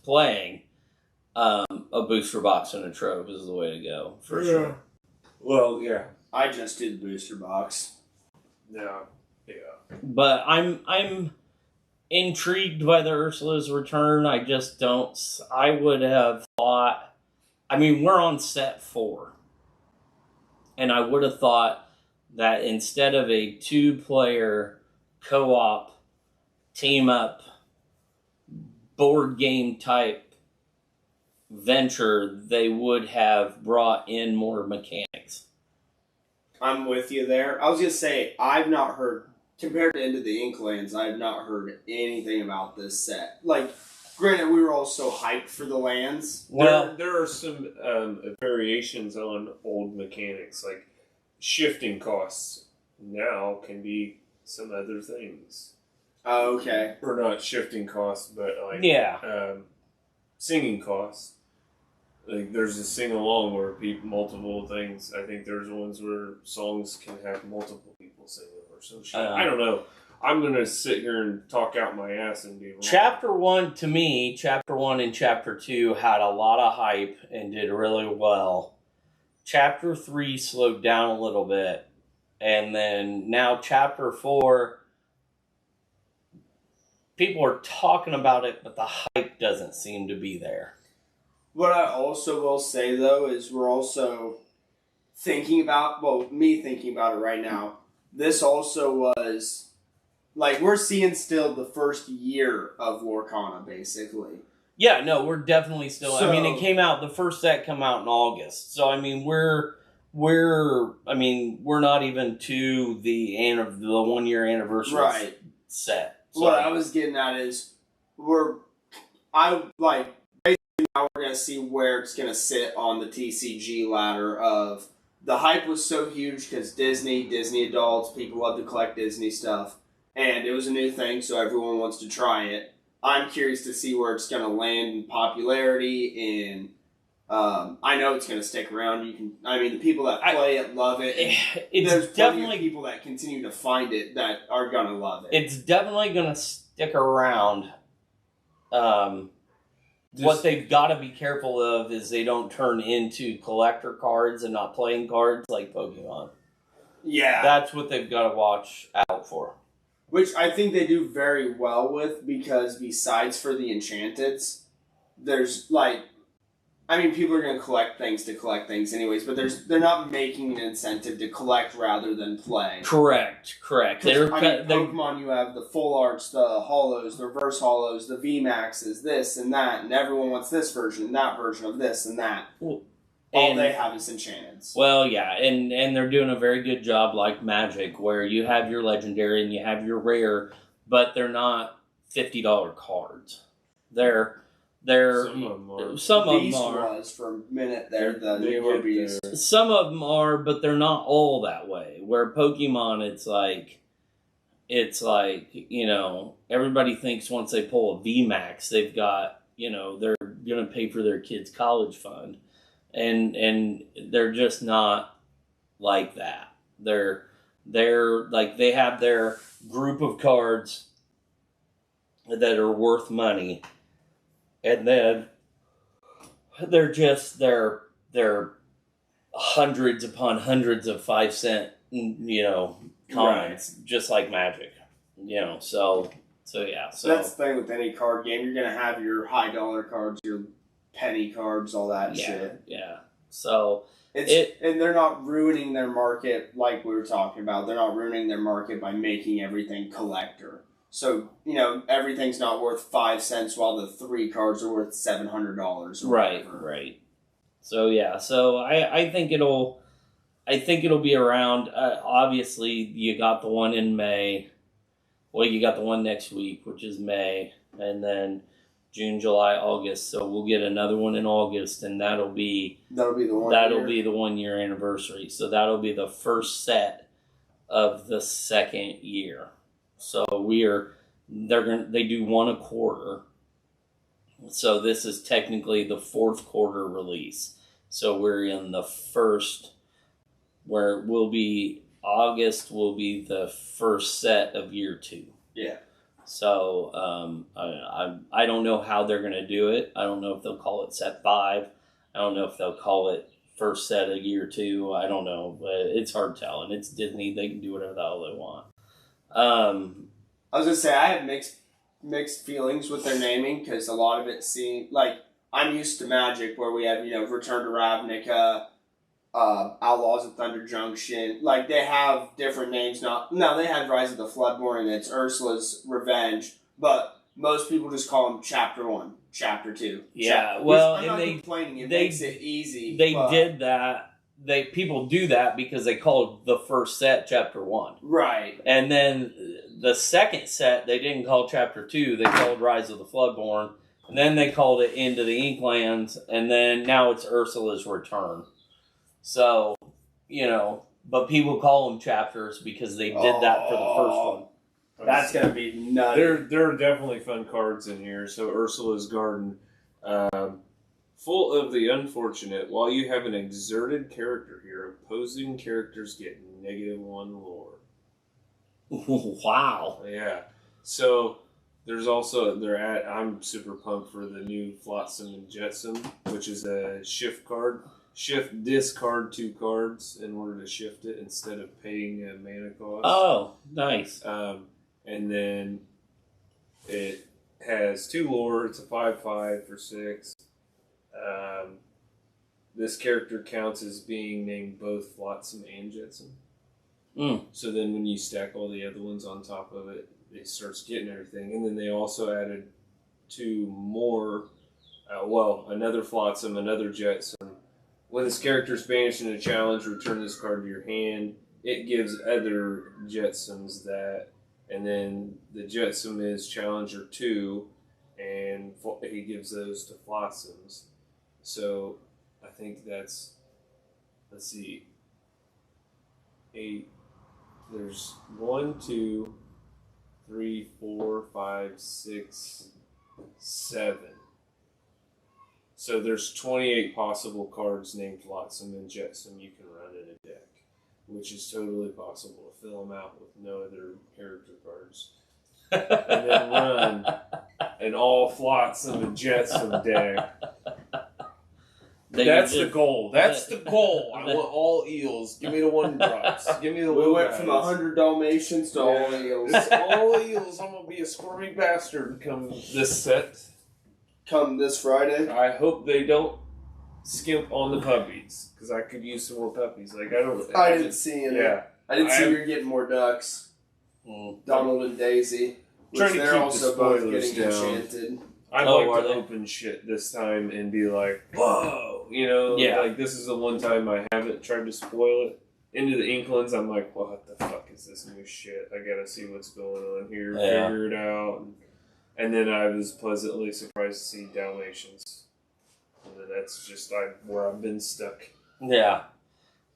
[SPEAKER 1] playing, a booster box and a trove is the way to go for sure.
[SPEAKER 2] Well, yeah.
[SPEAKER 3] I just did the booster box.
[SPEAKER 2] Yeah.
[SPEAKER 1] But I'm intrigued by the Ursula's return. I just don't. I would have thought. I mean, we're on set 4, and I would have thought that instead of a 2-player co-op team up board game type venture, they would have brought in more mechanics.
[SPEAKER 3] I'm with you there. I was going to say, I've not heard, compared to Into the Inklands, I've not heard anything about this set. Like, granted, we were all so hyped for the lands.
[SPEAKER 2] Well, there are some variations on old mechanics, like shifting costs now can be some other things.
[SPEAKER 3] Oh, okay.
[SPEAKER 2] Or not shifting costs, but like singing costs. Like there's a sing along where multiple things. I think there's ones where songs can have multiple people singing or some shit. I don't know. I'm gonna sit here and talk out my ass and be wrong.
[SPEAKER 1] Chapter 1 to me, Chapter 1 and Chapter 2 had a lot of hype and did really well. Chapter 3 slowed down a little bit, and then now Chapter 4. People are talking about it, but the hype doesn't seem to be there.
[SPEAKER 3] What I also will say, though, is we're also thinking about, me thinking about it right now, this also was, like, we're seeing still the first year of Lorcana, basically.
[SPEAKER 1] Yeah, no, we're definitely still, it came out, the first set came out in August, so, we're not even to the 1-year anniversary set. So.
[SPEAKER 3] What I was getting at is, basically now we're going to see where it's going to sit on the TCG ladder of the hype was so huge because Disney adults, people love to collect Disney stuff, and it was a new thing, so everyone wants to try it. I'm curious to see where it's going to land in popularity, and I know it's going to stick around. The people that play it love it. There's definitely people that continue to find it that are going to love it.
[SPEAKER 1] It's definitely going to stick around. What they've got to be careful of is they don't turn into collector cards and not playing cards like Pokemon.
[SPEAKER 3] Yeah.
[SPEAKER 1] That's what they've got to watch out for.
[SPEAKER 3] Which I think they do very well with, because besides for the Enchanteds, there's people are going to collect things anyways, but they're not making an incentive to collect rather than play.
[SPEAKER 1] Correct.
[SPEAKER 3] Pokemon, you have the full arts, the holos, the reverse holos, the VMAXs, this and that, and everyone wants this version and that version of this and that. All they have is Enchanteds.
[SPEAKER 1] Well, yeah, and they're doing a very good job like Magic, where you have your Legendary and you have your Rare, but they're not $50 cards. They're some of them are.
[SPEAKER 3] Was for a minute there, the newer Beast.
[SPEAKER 1] Some of them are, but they're not all that way. Where Pokemon, it's like everybody thinks once they pull a VMAX, they've got, they're going to pay for their kids' college fund. And they're just not like that. They're like, they have their group of cards that are worth money, and then they're hundreds upon hundreds of 5-cent coins, right. Just like Magic, So yeah. So
[SPEAKER 3] that's the thing with any card game. You're gonna have your high dollar cards, your penny cards, all that shit.
[SPEAKER 1] Yeah. So
[SPEAKER 3] and they're not ruining their market like we were talking about. They're not ruining their market by making everything collector. So, everything's not worth 5 cents while the 3 cards are worth $700 or whatever.
[SPEAKER 1] Right. So yeah. So I think it'll be around. Obviously, you got the one in May. Well, you got the one next week, which is May, and then June, July, August. So we'll get another one in August, and that'll be the 1 year anniversary. So that'll be the first set of the second year. So they do one a quarter. So this is technically the fourth quarter release. So we're in the first, where it will be August will be the first set of year 2.
[SPEAKER 3] Yeah.
[SPEAKER 1] So I don't know how they're going to do it. I don't know if they'll call it set 5. I don't know if they'll call it first set of year 2. I don't know, but it's hard to tell. And it's Disney; they can do whatever the hell they want.
[SPEAKER 3] I was gonna say I have mixed feelings with their naming, because a lot of it seems like I'm used to Magic, where we have Return to Ravnica, Outlaws of Thunder Junction. Like, they have different names now. No, they had Rise of the Floodborn, and it's Ursula's Revenge, but most people just call them Chapter 1, Chapter 2.
[SPEAKER 1] Yeah,
[SPEAKER 3] I'm not complaining. It makes it easy.
[SPEAKER 1] They did that. People do that because they called the first set Chapter 1.
[SPEAKER 3] Right.
[SPEAKER 1] And then the second set, they didn't call Chapter 2. They called Rise of the Floodborn. And then they called it Into the Inklands. And then now it's Ursula's Return. So, but people call them chapters because they did that for the first one.
[SPEAKER 3] That's going to be nuts.
[SPEAKER 2] There are definitely fun cards in here. So Ursula's Garden, full of the unfortunate. While you have an exerted character here, opposing characters get -1 lore.
[SPEAKER 1] Wow.
[SPEAKER 2] Yeah. So there's also I'm super pumped for the new Flotsam and Jetsam, which is a shift card. Discard 2 cards in order to shift it instead of paying a mana cost.
[SPEAKER 1] Oh, nice.
[SPEAKER 2] And then it has 2 lore. It's a 5/5 for 6. This character counts as being named both Flotsam and Jetsam. So then when you stack all the other ones on top of it, it starts getting everything. And then they also added 2 more, another Flotsam, another Jetsam. When this character is banished in a challenge, return this card to your hand. It gives other Jetsams that, and then the Jetsam is Challenger 2, and he gives those to Flotsams. So I think that's, let's see, 8. There's 1, 2, 3, 4, 5, 6, 7. So there's 28 possible cards named Flotsam and Jetsam you can run in a deck, which is totally possible to fill them out with no other character cards. And then run an all Flotsam and Jetsam deck. That's the goal. That's the goal. I want all eels. Give me the 1-drops. Give me the
[SPEAKER 3] We
[SPEAKER 2] little
[SPEAKER 3] went
[SPEAKER 2] guys.
[SPEAKER 3] from 100 Dalmatians to all eels.
[SPEAKER 2] All eels. I'm gonna be a squirmy bastard come this set.
[SPEAKER 3] Come this Friday.
[SPEAKER 2] I hope they don't skimp on the puppies because I could use some more puppies. Like
[SPEAKER 3] I didn't see it.
[SPEAKER 2] Yeah,
[SPEAKER 3] I didn't see you're getting more ducks. Donald and Daisy. Which
[SPEAKER 2] Trying to
[SPEAKER 3] they're
[SPEAKER 2] keep
[SPEAKER 3] also
[SPEAKER 2] the
[SPEAKER 3] both
[SPEAKER 2] spoilers
[SPEAKER 3] getting
[SPEAKER 2] down.
[SPEAKER 3] enchanted.
[SPEAKER 2] I'd
[SPEAKER 1] Oh,
[SPEAKER 2] like
[SPEAKER 1] are
[SPEAKER 2] to
[SPEAKER 1] they?
[SPEAKER 2] open shit this time and be like, whoa, you know,
[SPEAKER 1] Yeah.
[SPEAKER 2] like this is the one time I haven't tried to spoil it. Into the Inklings, I'm like, what the fuck is this new shit? I gotta see what's going on here,
[SPEAKER 1] Yeah.
[SPEAKER 2] figure it out. And then I was pleasantly surprised to see Dalmatians. And then that's just where I've been stuck.
[SPEAKER 1] Yeah.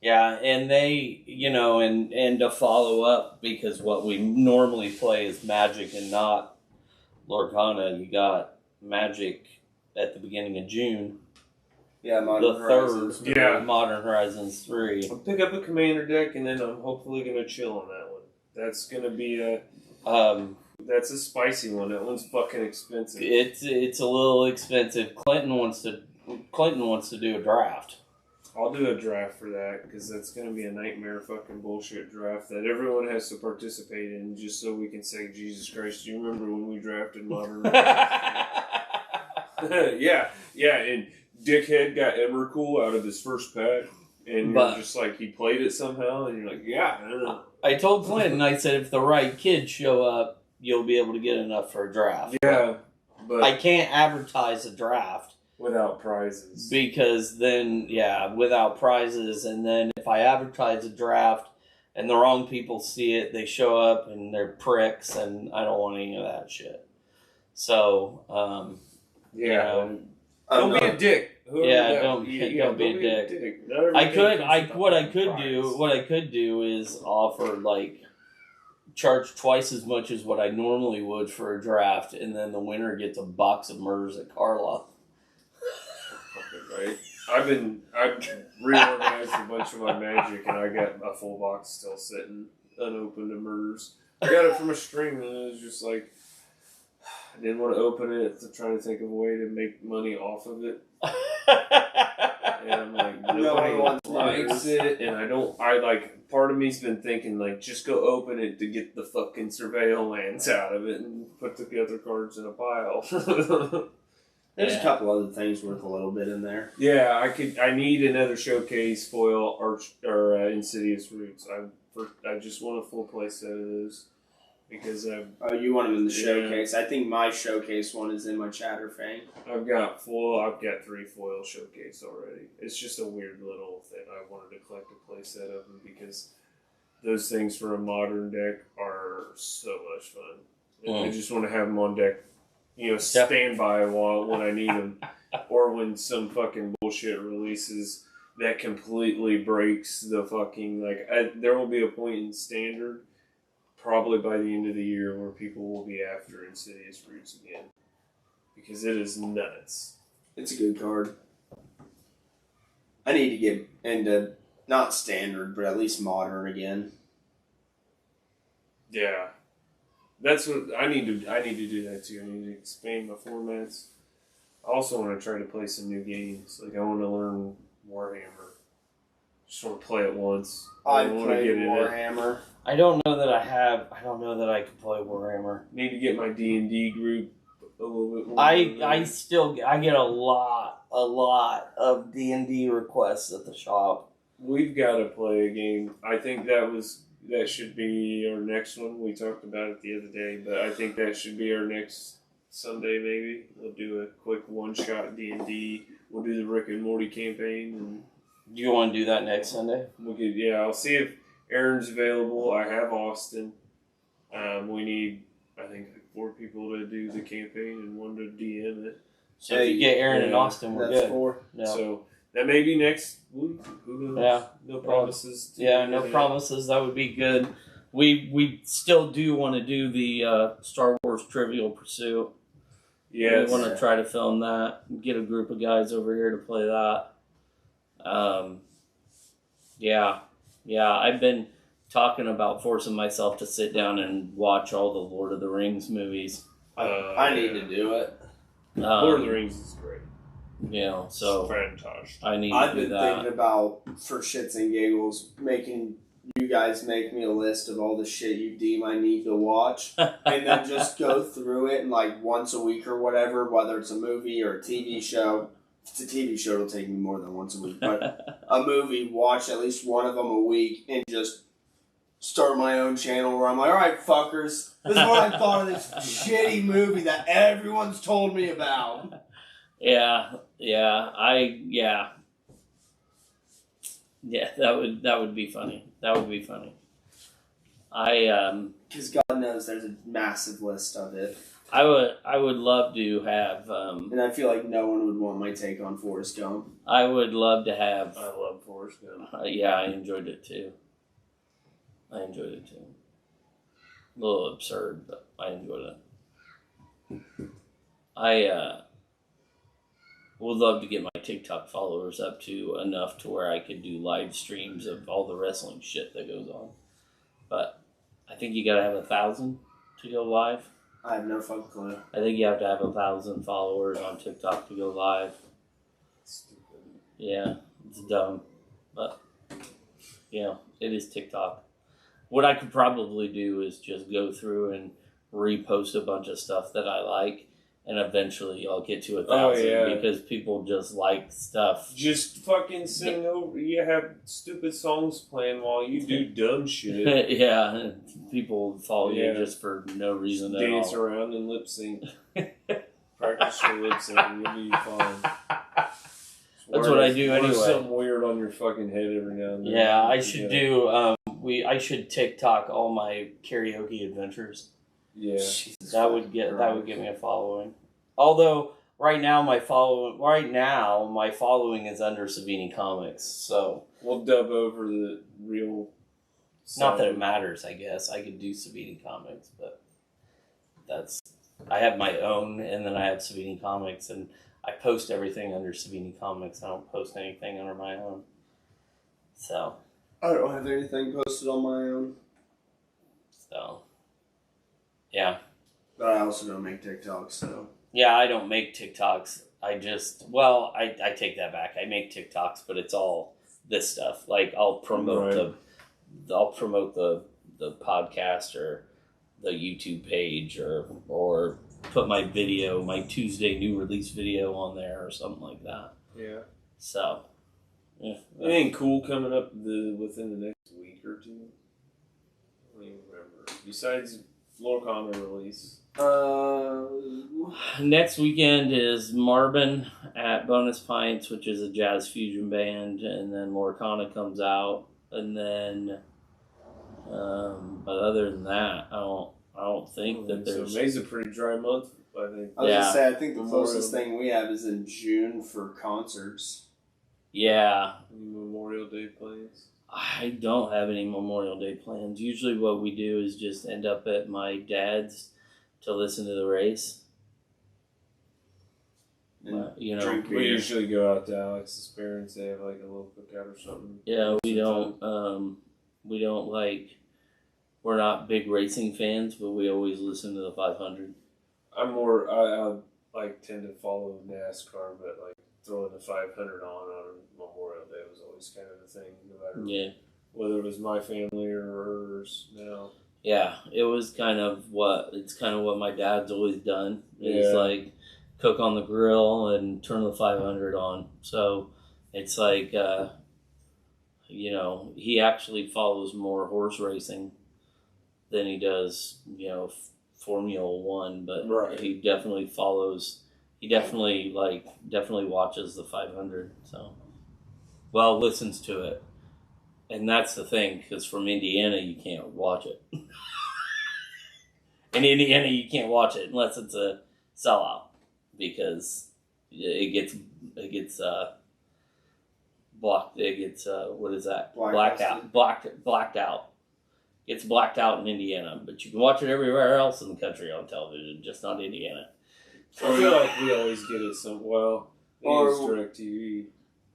[SPEAKER 1] Yeah, and they, and to follow up, because what we normally play is Magic and not Lorcana, you got Magic at the beginning of June.
[SPEAKER 3] Yeah, Modern
[SPEAKER 1] The
[SPEAKER 3] Horizons.
[SPEAKER 1] third,
[SPEAKER 2] Yeah.
[SPEAKER 1] Modern Horizons 3.
[SPEAKER 2] I'll pick up a commander deck and then I'm hopefully going to chill on that one. That's going to be that's a spicy one. That one's fucking expensive.
[SPEAKER 1] It's a little expensive. Clinton wants to do a draft.
[SPEAKER 2] I'll do a draft for that because that's going to be a nightmare fucking bullshit draft that everyone has to participate in just so we can say, Jesus Christ, do you remember when we drafted Modern? yeah, and Dickhead got Emrakul out of his first pack and you're just like, he played it somehow and you're like, yeah, I don't know.
[SPEAKER 1] I told Clinton, I said, if the right kids show up, you'll be able to get enough for a draft.
[SPEAKER 2] Yeah, but
[SPEAKER 1] I can't advertise a draft.
[SPEAKER 2] Without prizes.
[SPEAKER 1] Because then, without prizes, and then if I advertise a draft and the wrong people see it, they show up and they're pricks, and I don't want any of that shit. So,
[SPEAKER 2] don't be a dick.
[SPEAKER 1] Don't be a dick. What I could do is offer, charge twice as much as what I normally would for a draft, and then the winner gets a box of MERS at Carla.
[SPEAKER 2] Right. I've reorganized a bunch of my Magic and I got a full box still sitting unopened of MERS. I got it from a stream and it was just like I didn't want to open it to try to think of a way to make money off of it. And I'm like, nobody likes it and part of me's been thinking just go open it to get the fucking surveil lands out of it and put the other cards in a pile.
[SPEAKER 3] There's a couple other things worth a little bit in there.
[SPEAKER 2] Yeah, I need another showcase foil or Insidious Roots. I just want a full play set of those because
[SPEAKER 3] you want them in the showcase? I think my showcase one is in my Chatterfang.
[SPEAKER 2] I've got 3 foil showcase already. It's just a weird little thing. I wanted to collect a play set of them because those things for a modern deck are so much fun. I just want to have them on deck. Stand by when I need them. Or when some fucking bullshit releases that completely breaks the fucking, there will be a point in Standard, probably by the end of the year, where people will be after Insidious Roots again. Because it is nuts.
[SPEAKER 3] It's a good card. I need to get into, not Standard, but at least Modern again.
[SPEAKER 2] Yeah. That's what I need to do that too. I need to expand my formats. I also want to try to play some new games. I want to learn Warhammer. Just want to play it once.
[SPEAKER 3] I
[SPEAKER 2] want to
[SPEAKER 3] play
[SPEAKER 2] get in it.
[SPEAKER 3] Warhammer.
[SPEAKER 1] I don't know that I don't know that I can play Warhammer.
[SPEAKER 2] Need to get my D&D group a little bit more.
[SPEAKER 1] I get a lot of D&D requests at the shop.
[SPEAKER 2] We've got to play a game. I think that should be our next one. We talked about it the other day, but I think that should be our next Sunday maybe. We'll do a quick one-shot D&D. We'll do the Rick and Morty campaign. And
[SPEAKER 1] do you want to do that next Sunday?
[SPEAKER 2] I'll see if Aaron's available. I have Austin. We need, I think, 4 people to do the campaign and 1 to DM it.
[SPEAKER 1] So if you get Aaron and Austin, we're
[SPEAKER 3] that's
[SPEAKER 1] good.
[SPEAKER 3] 4.
[SPEAKER 1] Yeah.
[SPEAKER 2] So That may be next week. Who knows?
[SPEAKER 1] Yeah.
[SPEAKER 2] No promises.
[SPEAKER 1] No promises. That would be good. We still do want to do the Star Wars Trivial Pursuit.
[SPEAKER 2] Yes.
[SPEAKER 1] We want to try to film that. Get a group of guys over here to play that. I've been talking about forcing myself to sit down and watch all the Lord of the Rings movies.
[SPEAKER 3] I need to do it.
[SPEAKER 2] Lord of the Rings is great.
[SPEAKER 1] So
[SPEAKER 2] Fantastic.
[SPEAKER 1] I need
[SPEAKER 3] I've
[SPEAKER 1] to do
[SPEAKER 3] been
[SPEAKER 1] that.
[SPEAKER 3] thinking about, for shits and giggles, making you guys make me a list of all the shit you deem I need to watch, and then just go through it and like once a week or whatever, whether it's a movie or a TV show. If it's a TV show, it'll take me more than once a week, but a movie, watch at least one of them a week, and just start my own channel where I'm like, all right, fuckers, this is what I thought of this shitty movie that everyone's told me about.
[SPEAKER 1] Yeah, that would be funny. That would be funny.
[SPEAKER 3] Because God knows there's a massive list of it.
[SPEAKER 1] I would love to have.
[SPEAKER 3] And I feel like no one would want my take on Forrest Gump.
[SPEAKER 1] I would love to have.
[SPEAKER 2] I love Forrest Gump.
[SPEAKER 1] I enjoyed it too. A little absurd, but I enjoyed it. I would love to get my TikTok followers up to enough to where I could do live streams of all the wrestling shit that goes on. But I think you gotta have 1,000 to go live.
[SPEAKER 3] I have no fucking clue.
[SPEAKER 1] I think you have to have 1,000 followers on TikTok to go live.
[SPEAKER 2] Stupid.
[SPEAKER 1] Yeah, it's dumb. But, it is TikTok. What I could probably do is just go through and repost a bunch of stuff that I like, and eventually I'll get to 1,000 because people just like stuff.
[SPEAKER 2] Just fucking sing over. You have stupid songs playing while you do dumb shit.
[SPEAKER 1] Yeah, and people follow you just for no reason at all.
[SPEAKER 2] Dance around and lip sync. Practice your lip sync. You'll be fine.
[SPEAKER 1] That's what I do anyway.
[SPEAKER 2] Something weird on your fucking head every now and then.
[SPEAKER 1] Yeah, I should do. I should TikTok all my karaoke adventures.
[SPEAKER 2] Yeah,
[SPEAKER 1] that would get me a following. Although right now my following is under Savini Comics, so
[SPEAKER 2] we'll dub over the real.
[SPEAKER 1] Not that it matters. I guess I could do Savini Comics, but I have my own, and then I have Savini Comics, and I post everything under Savini Comics. I don't post anything under my own. So
[SPEAKER 3] I don't have anything posted on my own.
[SPEAKER 1] So yeah.
[SPEAKER 3] But I also don't make TikToks, so.
[SPEAKER 1] Yeah, I don't make TikToks. I take that back. I make TikToks, but it's all this stuff. Like I'll promote the podcast or the YouTube page or put my video, my Tuesday new release video on there or something like that.
[SPEAKER 2] Yeah.
[SPEAKER 1] So, yeah.
[SPEAKER 2] Anything cool coming up within the next week or two? I don't even remember. Besides Lorcana release.
[SPEAKER 1] Next weekend is Marvin at Bonus Pints, which is a jazz fusion band, and then Lorcana comes out, and then, but other than that, I don't think that there's.
[SPEAKER 2] So May's a pretty dry month, I think.
[SPEAKER 3] I was gonna say, I think the closest thing we have is in June for concerts.
[SPEAKER 1] Yeah.
[SPEAKER 2] Memorial Day plans.
[SPEAKER 1] I don't have any Memorial Day plans. Usually what we do is just end up at my dad's to listen to the race.
[SPEAKER 2] We usually go out to Alex's parents. They have like a little cookout or something.
[SPEAKER 1] Yeah, we don't we're not big racing fans, but we always listen to the 500.
[SPEAKER 2] I tend to follow NASCAR, but like throwing the 500 on Memorial Day was always kind of a thing, no matter whether it was my family or hers.
[SPEAKER 1] Yeah, it was kind of what my dad's always done. Is like cook on the grill and turn the 500 on. So it's like he actually follows more horse racing than he does Formula One, but he definitely follows. He definitely watches the 500. So listens to it. And that's the thing, because from Indiana, you can't watch it. In Indiana, you can't watch it unless it's a sellout, because it gets It gets what is that?
[SPEAKER 3] Blacklisted.
[SPEAKER 1] Blacked out. It's blacked out in Indiana, but you can watch it everywhere else in the country on television, just not Indiana.
[SPEAKER 2] I feel like we always get it they use DirecTV.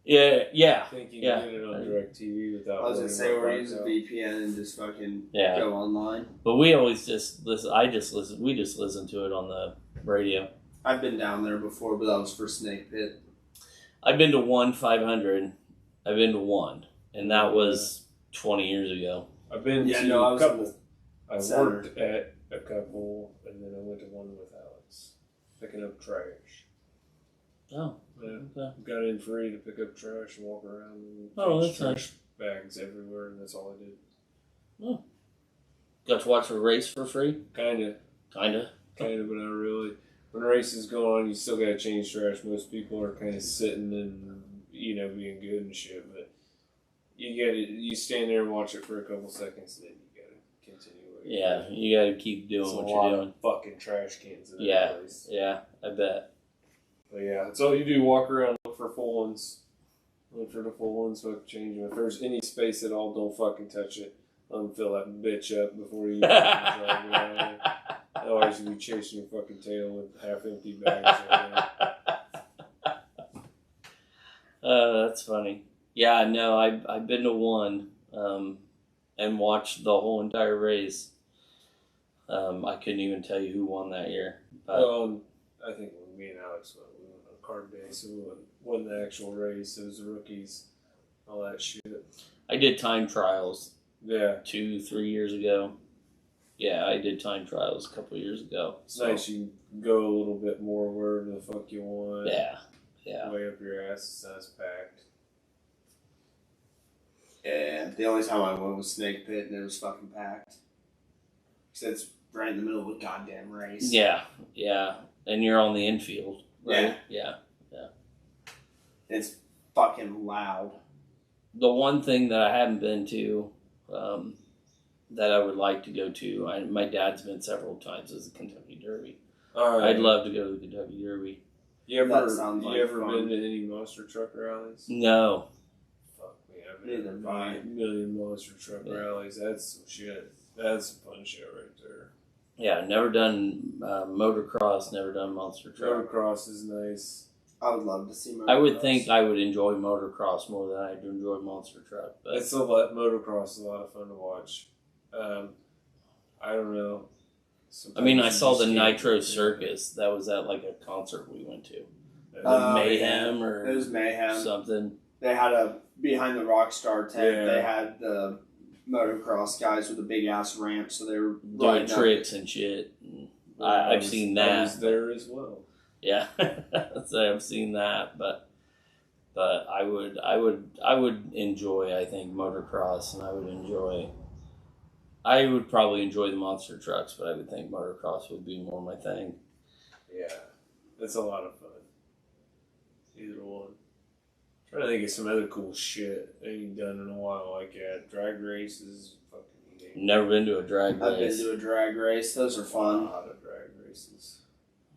[SPEAKER 1] Yeah.
[SPEAKER 2] I think you can get it on DirecTV without.
[SPEAKER 3] I was gonna say we're using VPN and just fucking go online.
[SPEAKER 1] But we always just listen. We just listen to it on the radio.
[SPEAKER 3] I've been down there before, but that was for Snake Pit.
[SPEAKER 1] I've been to 1-500. I've been to one, and that was 20 years ago.
[SPEAKER 2] I've been to a couple. I worked at a couple, and then I went to one with Alex, picking up trash.
[SPEAKER 1] Oh,
[SPEAKER 2] yeah.
[SPEAKER 1] Okay.
[SPEAKER 2] Got in free to pick up trash and walk around and
[SPEAKER 1] that's
[SPEAKER 2] trash
[SPEAKER 1] nice.
[SPEAKER 2] bags everywhere, and that's all I did.
[SPEAKER 1] Oh. Got to watch a race for free?
[SPEAKER 2] Kinda, but not really. When the race is going on, you still gotta change trash. Most people are kind of sitting and being good and shit, but you stand there and watch it for a couple seconds, and then you gotta continue.
[SPEAKER 1] Yeah, you gotta keep doing what you're doing.
[SPEAKER 2] Fucking trash cans in that place.
[SPEAKER 1] Yeah, I bet.
[SPEAKER 2] But yeah, that's all you do. Walk around, look for full ones. Look for the full ones, fucking change them. If there's any space at all, don't fucking touch it. Let them fill that bitch up before you drive around. Otherwise, you'll be chasing your fucking tail with half-empty bags.
[SPEAKER 1] That's funny. Yeah, no, I've been to one and watched the whole entire race. I couldn't even tell you who won that year. But
[SPEAKER 2] I think when me and Alex went, we went on card day, so we won the actual race. It was the rookies, all that shit.
[SPEAKER 1] I did time trials.
[SPEAKER 2] Yeah.
[SPEAKER 1] 2-3 years ago. Yeah, I did time trials a couple of years ago.
[SPEAKER 2] It's nice you can go a little bit more wherever the fuck you want.
[SPEAKER 1] Yeah.
[SPEAKER 2] Way up your ass, it's not as packed.
[SPEAKER 3] Yeah, the only time I went was Snake Pit and it was fucking packed. Because it's right in the middle of a goddamn race.
[SPEAKER 1] Yeah. And you're on the infield, right? Yeah.
[SPEAKER 3] It's fucking loud.
[SPEAKER 1] The one thing that I haven't been to, that I would like to go to, my dad's been several times, is the Kentucky Derby. I'd love to go to the Kentucky Derby.
[SPEAKER 2] You ever
[SPEAKER 3] fun.
[SPEAKER 2] been to any monster truck rallies?
[SPEAKER 1] No.
[SPEAKER 2] Fuck me, I've been to a million monster truck rallies. That's some shit. That's some fun shit right there.
[SPEAKER 1] Yeah, never done motocross, never done monster truck.
[SPEAKER 2] Motocross is nice.
[SPEAKER 3] I would love to see motocross.
[SPEAKER 1] I would think I would enjoy motocross more than I do enjoy monster truck. But
[SPEAKER 2] Motocross is a lot of fun to watch. I don't know.
[SPEAKER 1] Sometimes I saw the Nitro Circus. That was at like a concert we went to. Mayhem or
[SPEAKER 3] it was Mayhem.
[SPEAKER 1] Something.
[SPEAKER 3] They had behind the Rockstar tent.
[SPEAKER 2] Yeah.
[SPEAKER 3] They had the motocross guys with a big ass ramp, so they were
[SPEAKER 1] doing tricks and shit. I've seen that.
[SPEAKER 2] I was there as well.
[SPEAKER 1] Yeah, so I've seen that, but I would enjoy, I think, motocross, and I would probably enjoy the monster trucks, but I would think motocross would be more my thing.
[SPEAKER 2] Yeah, it's a lot of fun. Either one. I'm trying to think of some other cool shit I ain't done in a while like that. Drag races, fucking.
[SPEAKER 1] Never been to a drag race.
[SPEAKER 3] I've been to a drag race. Those are fun.
[SPEAKER 2] A lot of drag races.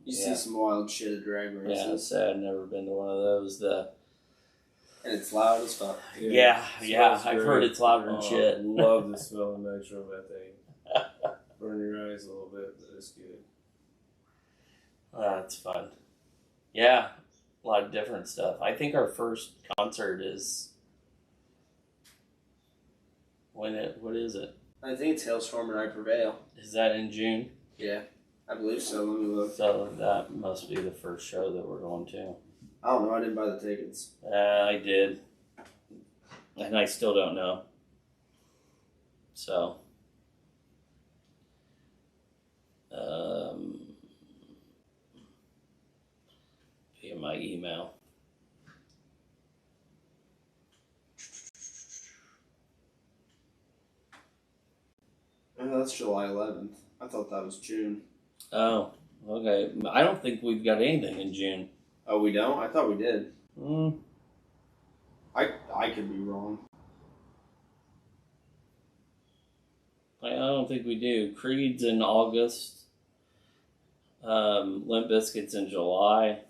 [SPEAKER 3] You see some wild shit at drag races.
[SPEAKER 1] Yeah, it's sad. I've never been to one of those.
[SPEAKER 3] And it's loud as fuck.
[SPEAKER 1] Yeah. I've heard it's louder than shit.
[SPEAKER 2] I love the smell of nitro in that thing. Burn your eyes a little bit, but it's good.
[SPEAKER 1] That's fun. Yeah, a lot of different stuff. I think our first concert is what is it?
[SPEAKER 3] I think it's Hailstorm and I Prevail.
[SPEAKER 1] Is that in June?
[SPEAKER 3] Yeah, I believe so. Let me look.
[SPEAKER 1] So that must be the first show that we're going to.
[SPEAKER 3] I don't know. I didn't buy the tickets.
[SPEAKER 1] I did. And I still don't know. So. Via my email.
[SPEAKER 3] Oh, that's July 11th. I thought that was June.
[SPEAKER 1] Oh, okay. I don't think we've got anything in June.
[SPEAKER 3] Oh, we don't? I thought we did.
[SPEAKER 1] I
[SPEAKER 3] could be wrong.
[SPEAKER 1] I don't think we do. Creed's in August. Limp Bizkit's in July.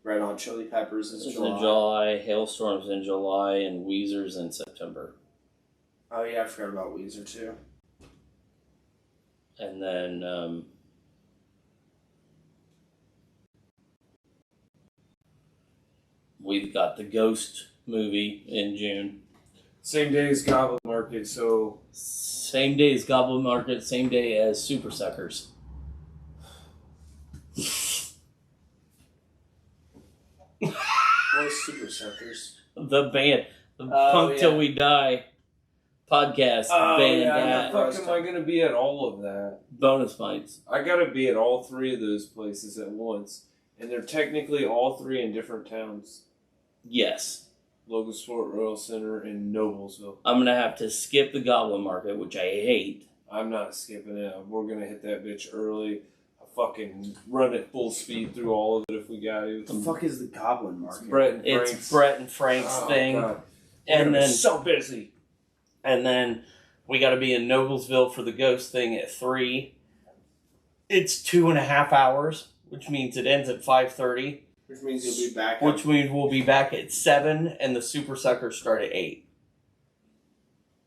[SPEAKER 3] Red Hot Chili Peppers is
[SPEAKER 1] It's
[SPEAKER 3] July.
[SPEAKER 1] in July. Hailstorms in July, and Weezer's in September.
[SPEAKER 3] Oh yeah, I forgot about Weezer too.
[SPEAKER 1] And then we've got the Ghost movie in June.
[SPEAKER 2] Same day as Goblin Market, so
[SPEAKER 1] Same day as Goblin Market, same day as Super Suckers.
[SPEAKER 3] What is Super Suckers?
[SPEAKER 1] The band, the
[SPEAKER 3] Oh,
[SPEAKER 1] Punk
[SPEAKER 3] yeah.
[SPEAKER 1] Till We Die podcast band
[SPEAKER 2] yeah,
[SPEAKER 1] at
[SPEAKER 2] how the fuck am I gonna be at all of that?
[SPEAKER 1] Bonus Pints.
[SPEAKER 2] I gotta be at all three of those places at once, and they're technically all three in different towns:
[SPEAKER 1] Yes.
[SPEAKER 2] Logansport, Royal Center, and Noblesville.
[SPEAKER 1] I'm going to have to skip the Goblin Market, which I hate.
[SPEAKER 2] I'm not skipping it. We're gonna hit that bitch early. I fucking run at full speed through all of it if we got to.
[SPEAKER 3] What the fuck is the Goblin Market?
[SPEAKER 2] Brett and
[SPEAKER 1] It's
[SPEAKER 2] Frank's.
[SPEAKER 1] Brett and Frank's thing.
[SPEAKER 2] God.
[SPEAKER 1] And
[SPEAKER 2] We're
[SPEAKER 1] then
[SPEAKER 2] so busy.
[SPEAKER 1] And then we got to be in Noblesville for the Ghost thing at 3. It's 2.5 hours, which means it ends at 5:30.
[SPEAKER 3] Which means you'll be back.
[SPEAKER 1] Which means we'll be back at 7, and the Super Suckers start at 8.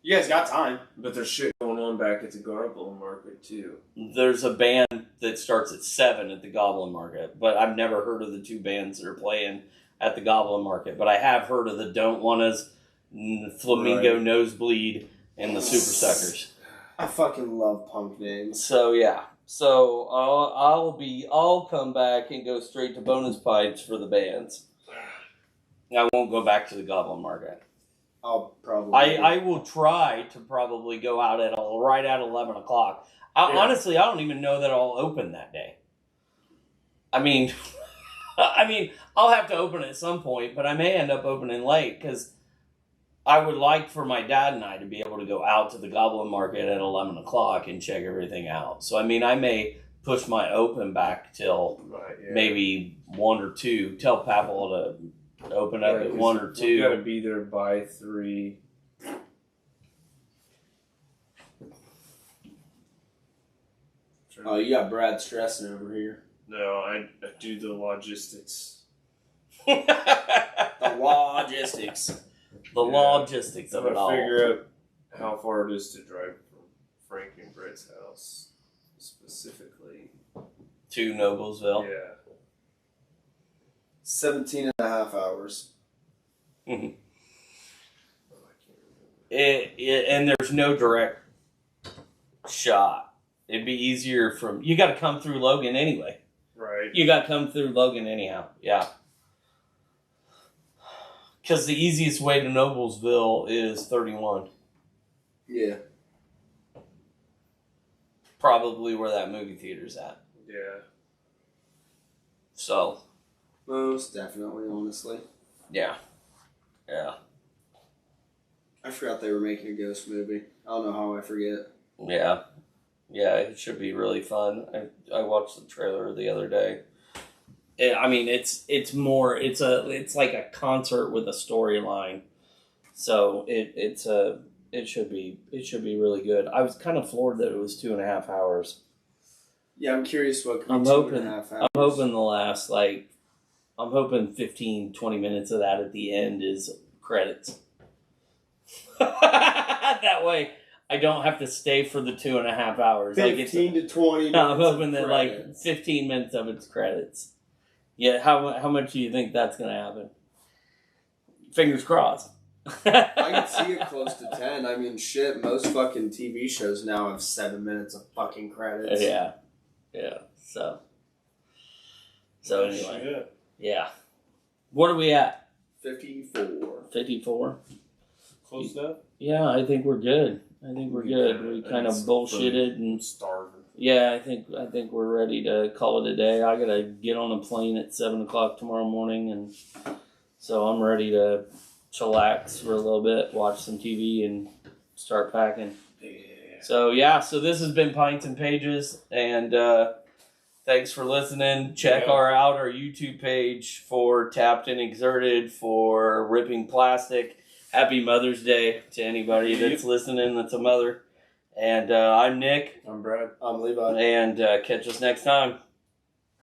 [SPEAKER 3] You guys got time.
[SPEAKER 2] But there's shit going on back at the Goblin Market too.
[SPEAKER 1] There's a band that starts at 7 at the Goblin Market, but I've never heard of the 2 bands that are playing at the Goblin Market. But I have heard of the Don't Want Us, Flamingo
[SPEAKER 2] Right.
[SPEAKER 1] Nosebleed, and the Super Suckers.
[SPEAKER 3] I fucking love punk names.
[SPEAKER 1] So yeah, so I'll come back and go straight to Bonus Pipes for the bands. I won't go back to the Goblin Market.
[SPEAKER 3] I'll probably.
[SPEAKER 1] I will try to probably go out at right at 11 o'clock.
[SPEAKER 2] Yeah.
[SPEAKER 1] Honestly, I don't even know that I'll open that day. I mean, I'll have to open at some point, but I may end up opening late because I would like for my dad and I to be able to go out to the Goblin Market at 11 o'clock and check everything out. So, I mean, I may push my open back till
[SPEAKER 2] Right, yeah.
[SPEAKER 1] maybe 1 or 2. Tell Papel to open up at 1 or 2.
[SPEAKER 2] We gotta be there by 3.
[SPEAKER 3] Oh, you got Brad stressing over here.
[SPEAKER 2] No, I do the logistics.
[SPEAKER 3] The logistics.
[SPEAKER 1] The
[SPEAKER 2] Yeah.
[SPEAKER 1] logistics
[SPEAKER 2] I'm
[SPEAKER 1] of it
[SPEAKER 2] gonna
[SPEAKER 1] all.
[SPEAKER 2] figure out how far it is to drive from Frank and Brett's house, specifically.
[SPEAKER 1] To Noblesville.
[SPEAKER 2] Yeah.
[SPEAKER 3] 17 and a half hours.
[SPEAKER 2] Oh, I can't remember.
[SPEAKER 1] And there's no direct shot. It'd be easier you got to come through Logan anyway.
[SPEAKER 2] Right.
[SPEAKER 1] You got to come through Logan anyhow. Yeah. Because the easiest way to Noblesville is 31.
[SPEAKER 3] Yeah.
[SPEAKER 1] Probably where that movie theater's at.
[SPEAKER 2] Yeah.
[SPEAKER 1] So,
[SPEAKER 3] Most definitely, honestly.
[SPEAKER 1] yeah. Yeah.
[SPEAKER 3] I forgot they were making a ghost movie. I don't know how I forget.
[SPEAKER 1] Yeah. Yeah, it should be really fun. I watched the trailer the other day. I mean, it's like a concert with a storyline. So it should be really good. I was kind of floored that it was 2.5 hours.
[SPEAKER 3] Yeah, I'm curious what could be
[SPEAKER 1] I'm
[SPEAKER 3] 2.5 hours.
[SPEAKER 1] I'm hoping the last I'm hoping 15, 20 minutes of that at the end is credits. That way I don't have to stay for the 2.5 hours.
[SPEAKER 3] 15 to 20 minutes.
[SPEAKER 1] I'm hoping that
[SPEAKER 3] credits.
[SPEAKER 1] 15 minutes of it's credits. Yeah, how much do you think that's going to happen? Fingers crossed.
[SPEAKER 3] I can see it close to 10. I mean, shit, most fucking TV shows now have 7 minutes of fucking credits.
[SPEAKER 1] Yeah. So anyway,
[SPEAKER 2] Shit.
[SPEAKER 1] yeah. What are we at?
[SPEAKER 3] 54.
[SPEAKER 1] 54?
[SPEAKER 2] Close enough?
[SPEAKER 1] Yeah, I think we're good. We kind of bullshitted and
[SPEAKER 2] Starving.
[SPEAKER 1] yeah, I think we're ready to call it a day. I gotta get on a plane at 7 o'clock tomorrow morning, and so I'm ready to chillax for a little bit, watch some TV, and start packing.
[SPEAKER 2] Yeah.
[SPEAKER 1] So this has been Pints and Pages, and thanks for listening. Check out our YouTube page for Tapped and Exerted, for Ripping Plastic. Happy Mother's Day to anybody that's listening that's a mother. And I'm Nick.
[SPEAKER 2] I'm Brad.
[SPEAKER 3] I'm Levi.
[SPEAKER 1] And catch us next time.